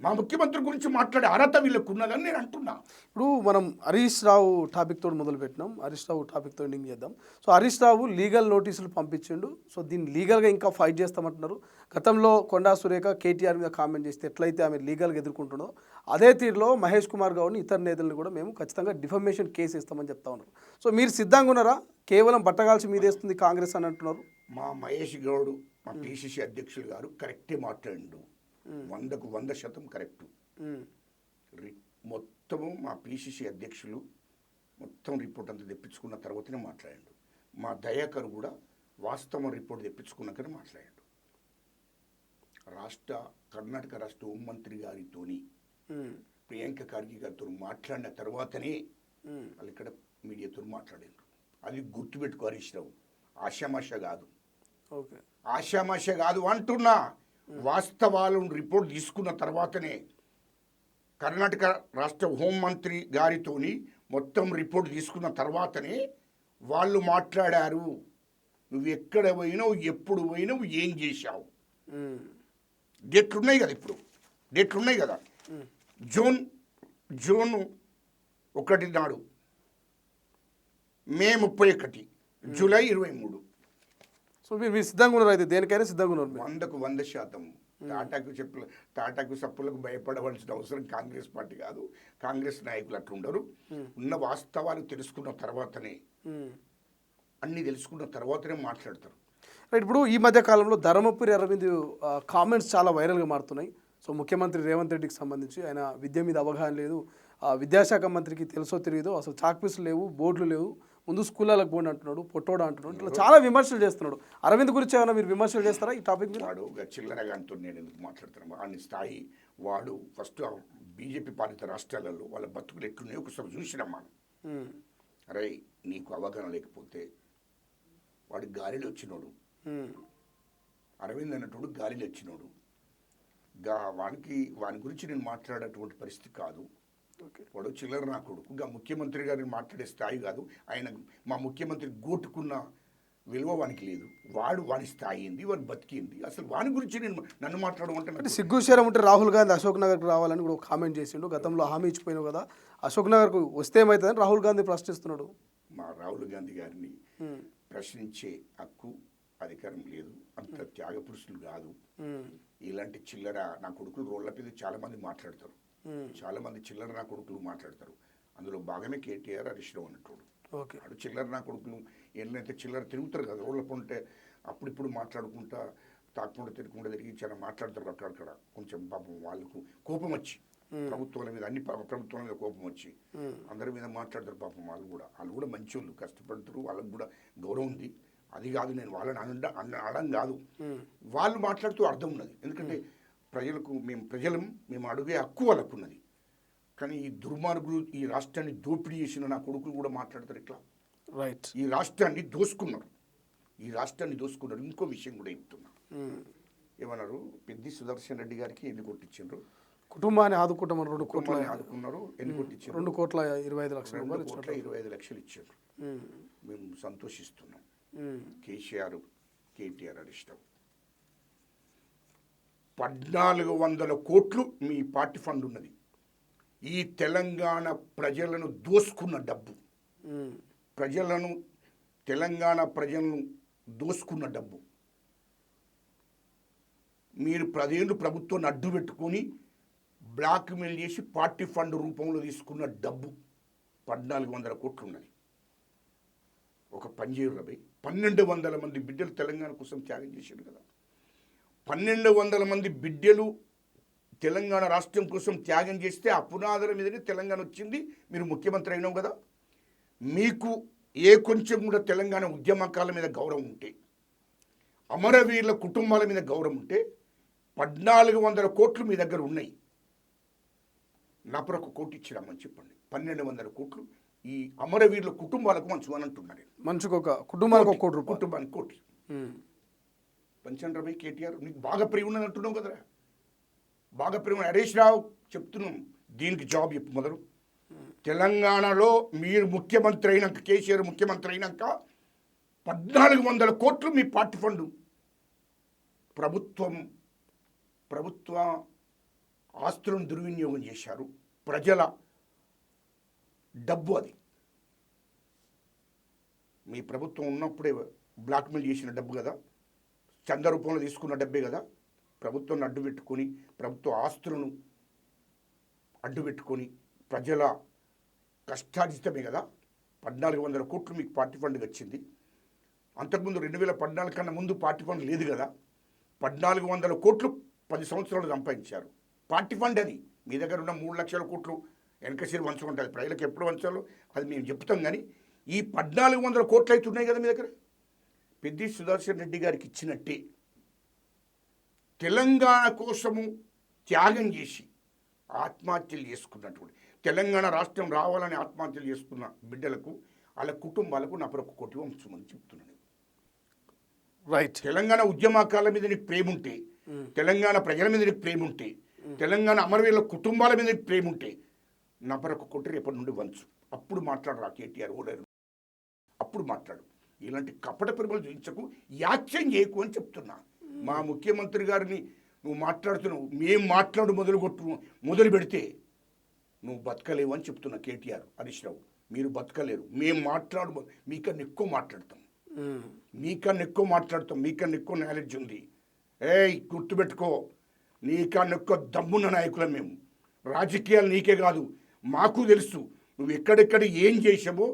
మా ముఖ్యమంత్రి గురించి మాట్లాడే అర్హత వీళ్ళకు ఉన్నదని నేను అంటున్నా. ఇప్పుడు మనం హరీష్ రావు టాపిక్ తోటి మొదలు పెట్టినాం, హరీష్ రావు టాపిక్ తో ఎండింగ్ చేద్దాం. సో హరీష్ రావు లీగల్ నోటీసులు పంపించిండు. సో దీన్ని లీగల్గా ఇంకా ఫైట్ చేస్తామంటున్నారు. గతంలో కొండా సురేఖ కేటీఆర్ మీద కామెంట్ చేస్తే ఎట్లయితే ఆమె లీగల్గా ఎదుర్కొంటుందో అదే తీరులో మహేష్ కుమార్ గౌడ్ని ఇతర నేతలను కూడా మేము ఖచ్చితంగా డిఫమేషన్ కేసు ఇస్తామని చెప్తా ఉన్నారు. సో మీరు సిద్ధంగా ఉన్నారా? కేవలం బట్టగాల్చి మీదేస్తుంది కాంగ్రెస్ అని అంటున్నారు. మా మహేష్ గౌడ్ మా పిసిసి అధ్యక్షులు గారు కరెక్టే మాట్లాడిండు. 100% కరెక్టు. మొత్తము మా పిసిసి అధ్యక్షులు మొత్తం రిపోర్ట్ అంతా తెప్పించుకున్న తర్వాతనే మాట్లాడాడు. మా దయాకర్ కూడా వాస్తవం రిపోర్ట్ తెప్పించుకున్నాకనే మాట్లాడాడు. కర్ణాటక రాష్ట్ర హోంమంత్రి గారితోని ప్రియాంక ఖార్గే గారితో మాట్లాడిన తర్వాతనే వాళ్ళు ఇక్కడ మీడియాతో మాట్లాడారు. అది గుర్తుపెట్టుకో హరీష్ రావు. ఆషామాష కాదు అంటున్నా. వాస్తవాలను రిపోర్ట్ తీసుకున్న తర్వాతనే కర్ణాటక రాష్ట్ర హోంమంత్రి గారితోని మొత్తం రిపోర్ట్ తీసుకున్న తర్వాతనే వాళ్ళు మాట్లాడారు. నువ్వు ఎక్కడ పోయినావు, ఎప్పుడు పోయినావు, ఏం చేశావు, డేట్లు ఉన్నాయి కదా. జూన్ 1 నాడు, మే 31, జూలై 23. సో మీరు సిద్ధంగా ఉన్నారు, అయితే దేనికైనా సిద్ధంగా ఉన్నారు. 100% తాటాకు సప్పులకు భయపడవలసిన అవసరం కాంగ్రెస్ పార్టీ కాదు. కాంగ్రెస్ నాయకులు అట్లుండరు. ఉన్న వాస్తవాలు తెలుసుకున్న తర్వాతనే మాట్లాడతారు. రైట్. ఇప్పుడు ఈ మధ్య కాలంలో ధర్మపురి అరవింద్ కామెంట్స్ చాలా వైరల్గా మారుతున్నాయి. సో ముఖ్యమంత్రి రేవంత్ రెడ్డికి సంబంధించి ఆయన విద్య మీద అవగాహన లేదు, విద్యాశాఖ మంత్రికి తెలుసో తెలియదో, అసలు చాక్పీసులు లేవు, బోర్డులు లేవు, ముందు స్కూళ్ళకు పోండి అంటున్నాడు, పొట్టోడా అంటున్నాడు, ఇట్లా చాలా విమర్శలు చేస్తున్నాడు. అరవింద్ గురించి ఏమైనా మీరు విమర్శలు చేస్తారా ఈ టాపిక్ మీద? వాడు చిల్లరగా అంటూ నేను ఎందుకు మాట్లాడుతున్నాను? వాడిని స్థాయి వాడు ఫస్ట్ బీజేపీ పాలిత రాష్ట్రాలలో వాళ్ళ బతుకులు ఎట్లున్నాయో ఒకసారి చూసినమ్మా. అరే నీకు అవగాహన లేకపోతే వాడు గాలిలో వచ్చినోడు అరవింద్ అన్నటువంటి గాలిలో వచ్చినోడు. వాని గురించి నేను మాట్లాడేటువంటి పరిస్థితి కాదు. వాడు చిల్లర నా కొడుకు. ముఖ్యమంత్రి గారిని మాట్లాడే స్థాయి కాదు. ఆయన మా ముఖ్యమంత్రి గోటుకున్న విలువ వానికి లేదు. వాని స్థాయి ఏంది, వాని బతికింది, అసలు వాని గురించి నన్ను మాట్లాడమంటే సిగ్గుశరం ఉంటే రాహుల్ గాంధీ అశోక్ నగర్కి రావాలని కూడా కామెంట్ చేసిండు. గతంలో హామీ ఇచ్చిపోయినావు కదా, అశోక్ నగర్కు వస్తే ఏమవుతుందని రాహుల్ గాంధీ ప్రశ్నిస్తున్నాడు. మా రాహుల్ గాంధీ గారిని ప్రశ్నించే హక్కు అధికారం లేదు. అంత త్యాగ పురుషులు కాదు. ఇలాంటి చిల్లర నా కొడుకులు రోడ్ల మీద చాలా మంది మాట్లాడతారు. చాలా మంది చిల్లర నా కొడుకులు మాట్లాడతారు. అందులో భాగమే కేటీఆర్, హరీష్ రావు అన్నట్టు. అటు చిల్లర నా కొడుకులు ఎన్నైతే చిల్లర తిరుగుతారు కదా రోడ్ల పొంటే, అప్పుడిప్పుడు మాట్లాడుకుంటా తాకుండా తిరుగుకుండా తిరిగి చాలా మాట్లాడతారు. అక్కడక్కడ కొంచెం పాపం వాళ్ళకు కోపం వచ్చి, ప్రభుత్వాల మీద అన్ని ప్రభుత్వాల మీద కోపం వచ్చి అందరి మీద మాట్లాడతారు. పాపం వాళ్ళు కూడా మంచి వాళ్ళు, కష్టపడతారు, వాళ్ళకు కూడా గౌరవం ఉంది. అది కాదు, నేను వాళ్ళని అనడం కాదు. వాళ్ళు మాట్లాడుతూ అర్థం ఉన్నది. ఎందుకంటే మేము అడిగే హక్కు వాళ్ళకు ఉన్నది. కానీ ఈ దుర్మార్గులు ఈ రాష్ట్రాన్ని దోపిడీ చేసిన నా కొడుకులు కూడా మాట్లాడతారు ఇట్లా. రైట్, ఈ రాష్ట్రాన్ని దోసుకున్నారు. ఇంకో విషయం కూడా చెప్తున్నా. ఏమన్నారు, పెద్ది సుదర్శన్ రెడ్డి గారికి ఎన్ని కొట్టించారు? కుటుంబాన్ని ఆదుకుంటామని 2 కోట్ల ఆదుకున్నారు. ఎన్ని కొట్టించారు? 2,25,00,000 రూపాయలు 2,25,00,000 ఇచ్చారు. మేము సంతోషిస్తున్నాం. కేసీఆర్, కేటీఆర్, హరీష్ రావు 1,400 కోట్లు మీ పార్టీ ఫండ్ ఉన్నది. ఈ తెలంగాణ ప్రజలను దోసుకున్న డబ్బు, తెలంగాణ ప్రజలను దోసుకున్న డబ్బు. మీరు 10 ఏళ్ళు ప్రభుత్వాన్ని అడ్డు పెట్టుకొని బ్లాక్మెయిల్ చేసి పార్టీ ఫండ్ రూపంలో తీసుకున్న డబ్బు 1,400 కోట్లు ఉన్నది. ఒక పనిచేయరు 1,200 మంది బిడ్డలు తెలంగాణ కోసం త్యాగం చేశారు కదా. 1,200 మంది బిడ్డలు తెలంగాణ రాష్ట్రం కోసం త్యాగం చేస్తే ఆ పునాదుల మీదనే తెలంగాణ వచ్చింది. మీరు ముఖ్యమంత్రి అయినావు కదా. మీకు కొంచెం కూడా తెలంగాణ ఉద్యమకాల మీద గౌరవం ఉంటే, అమరవీరుల కుటుంబాల మీద గౌరవం ఉంటే 1,400 కోట్లు మీ దగ్గర ఉన్నాయి. నాపర 1 కోటి ఇచ్చిరామని చెప్పండి. 1,200 కోట్లు ఈ అమరవీరుల కుటుంబాలకు మంచు అని అంటున్నాను. మంచుకు ఒక కుటుంబానికి 1 కోటి రూపాయలు. కుటుంబానికి 1 కోటి పంచండ్రభై. కేటీఆర్ నీకు బాగా ప్రియ ఉన్నది అంటున్నావు కదరా. బాగా ప్రియ. హరీష్ రావు చెప్తున్నాం, దీనికి జాబ్ చెప్పు మొదలు. తెలంగాణలో మీరు ముఖ్యమంత్రి అయినాక, కేసీఆర్ ముఖ్యమంత్రి అయినాక 1,400 కోట్లు మీ పార్టీ ఫండ్ ప్రభుత్వ ఆస్తులను దుర్వినియోగం చేశారు. ప్రజల డబ్బు అది. మీ ప్రభుత్వం ఉన్నప్పుడే బ్లాక్మెయిల్ చేసిన డబ్బు కదా, చంద రూపంలో తీసుకున్న డబ్బే కదా. ప్రభుత్వాన్ని అడ్డు పెట్టుకొని, ప్రభుత్వ ఆస్తులను అడ్డు పెట్టుకొని ప్రజల కష్టార్జితమే కదా 1,400 కోట్లు మీకు పార్టీ ఫండ్కి వచ్చింది. అంతకుముందు 2014 కన్నా ముందు పార్టీ ఫండ్ లేదు కదా. 1,400 కోట్లు 10 సంవత్సరాలు సంపాదించారు. పార్టీ ఫండ్ అది. మీ దగ్గర ఉన్న 3 లక్షల కోట్లు వెనకసిరి వంచుకుంటుంది. ప్రజలకు ఎప్పుడు వంచాలో అది మేము చెప్తాం. కానీ ఈ 1,400 కోట్లు అయితే ఉన్నాయి కదా మీ దగ్గర. పెద్ది సుదర్శన్ రెడ్డి గారికి ఇచ్చినట్టే తెలంగాణ కోసము త్యాగం చేసి ఆత్మహత్యలు చేసుకున్నటువంటి, తెలంగాణ రాష్ట్రం రావాలని ఆత్మహత్యలు చేసుకున్న బిడ్డలకు, వాళ్ళ కుటుంబాలకు నా 1 కోటి వంచమని చెప్తున్నాను. రైట్. తెలంగాణ ఉద్యమకాల మీద నీకు ప్రేమ ఉంటే, తెలంగాణ ప్రజల మీద నీకు ప్రేమ ఉంటే, తెలంగాణ అమరవీరుల కుటుంబాల మీద నీకు ప్రేమ ఉంటే నా 1 కోటి రేపటి నుండి వంచు. అప్పుడు మాట్లాడరా కేటీఆర్ ఓడరు. అప్పుడు మాట్లాడు. ఇలాంటి కపట పెరుగులు చూపించకు, యాక్షన్ చేయకు అని చెప్తున్నా. మా ముఖ్యమంత్రి గారిని నువ్వు మాట్లాడుతున్నావు, మేము మొదలు పెడితే నువ్వు బతకలేవు అని చెప్తున్నా. కేటీఆర్, హరీష్ రావు మీరు బతకలేరు. మేము మీకన్నా ఎక్కువ మాట్లాడతాం. మీకన్నా ఎక్కువ నాలెడ్జ్ ఉంది. గుర్తుపెట్టుకో, నీకన్నా ఎక్కువ దమ్మున్న నాయకులం మేము. రాజకీయాలు నీకే కాదు మాకు తెలుసు. నువ్వు ఎక్కడెక్కడ ఏం చేసావో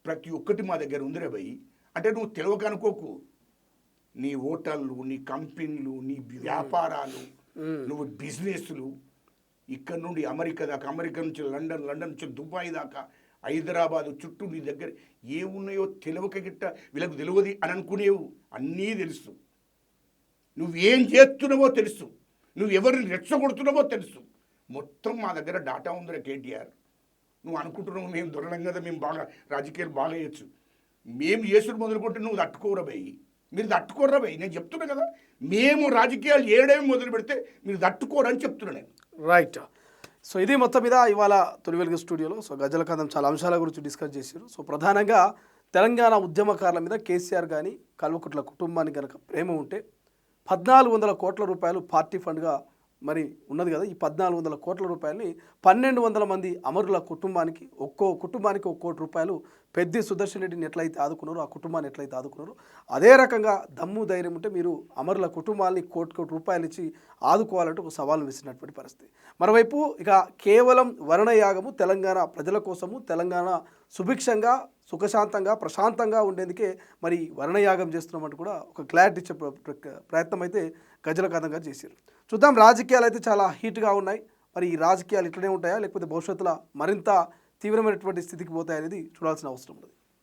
ప్రతి ఒక్కటి మా దగ్గర ఉందిరే భయ్. అంటే నువ్వు తెలియక అనుకోకు. నీ హోటళ్ళు, నీ కంపెనీలు, నీ వ్యాపారాలు, నువ్వు బిజినెస్లు, ఇక్కడ నుండి అమెరికా దాకా, అమెరికా నుంచి లండన్ నుంచి దుబాయ్ దాకా, హైదరాబాదు చుట్టూ నీ దగ్గర ఏమున్నాయో తెలియక గిట్ట వీళ్ళకు తెలియదు అని అనుకునేవు. అన్నీ తెలుసు. నువ్వేం చేస్తున్నావో తెలుసు. నువ్వు ఎవరిని రెచ్చగొడుతున్నావో తెలుసు. మొత్తం మా దగ్గర డాటా ఉందిరా కేటీఆర్. నువ్వు అనుకుంటున్నావు మేము దొరలం కదా, మేము బాగా రాజకీయాలు బాగా చేయొచ్చు. మేము చేసుడు మొదలుకుంటే నువ్వు తట్టుకోరా భయ్. మీరు తట్టుకోర్రా భయ్, నేను చెప్తున్నా కదా, మేము రాజకీయాలు చేయడమే మొదలు పెడితే మీరు తట్టుకోరని చెప్తున్నా నేను. రైట్. సో ఇది మొత్తం మీద ఇవాళ తొలి వెలుగు స్టూడియోలో సో గజల కథం చాలా అంశాల గురించి డిస్కస్ చేశారు. సో ప్రధానంగా తెలంగాణ ఉద్యమకారుల మీద కేసీఆర్ కానీ కల్వకుట్ల కుటుంబానికి కనుక ప్రేమ ఉంటే 1400 కోట్ల రూపాయలు పార్టీ ఫండ్గా మరి ఉన్నది కదా, ఈ 1400 కోట్ల రూపాయలని 1200 మంది అమరుల కుటుంబానికి ఒక్కో కుటుంబానికి 1 కోటి రూపాయలు పెద్ది సుదర్శన్ రెడ్డిని ఎట్లయితే ఆదుకున్నారో, ఆ కుటుంబాన్ని ఎట్లయితే ఆదుకున్నారో అదే రకంగా దమ్ము ధైర్యం ఉంటే మీరు అమరుల కుటుంబాన్ని కోటి రూపాయలు ఇచ్చి ఆదుకోవాలంటే ఒక సవాల్ విసిరినటువంటి పరిస్థితి. మరోవైపు ఇక కేవలం వర్ణయాగము తెలంగాణ ప్రజల కోసము, తెలంగాణ సుభిక్షంగా సుఖశాంతంగా ప్రశాంతంగా ఉండేందుకే మరి వర్ణయాగం చేస్తున్నామంటూ కూడా ఒక క్లారిటీ చెప్పే ప్రయత్నం అయితే గజల కథంగా చేశారు. చూద్దాం, రాజకీయాలు అయితే చాలా హీట్గా ఉన్నాయి. మరి ఈ రాజకీయాలు ఇట్లనే ఉంటాయా లేకపోతే భవిష్యత్తులో మరింత తీవ్రమైనటువంటి స్థితికి పోతాయనేది చూడాల్సిన అవసరం ఉంది.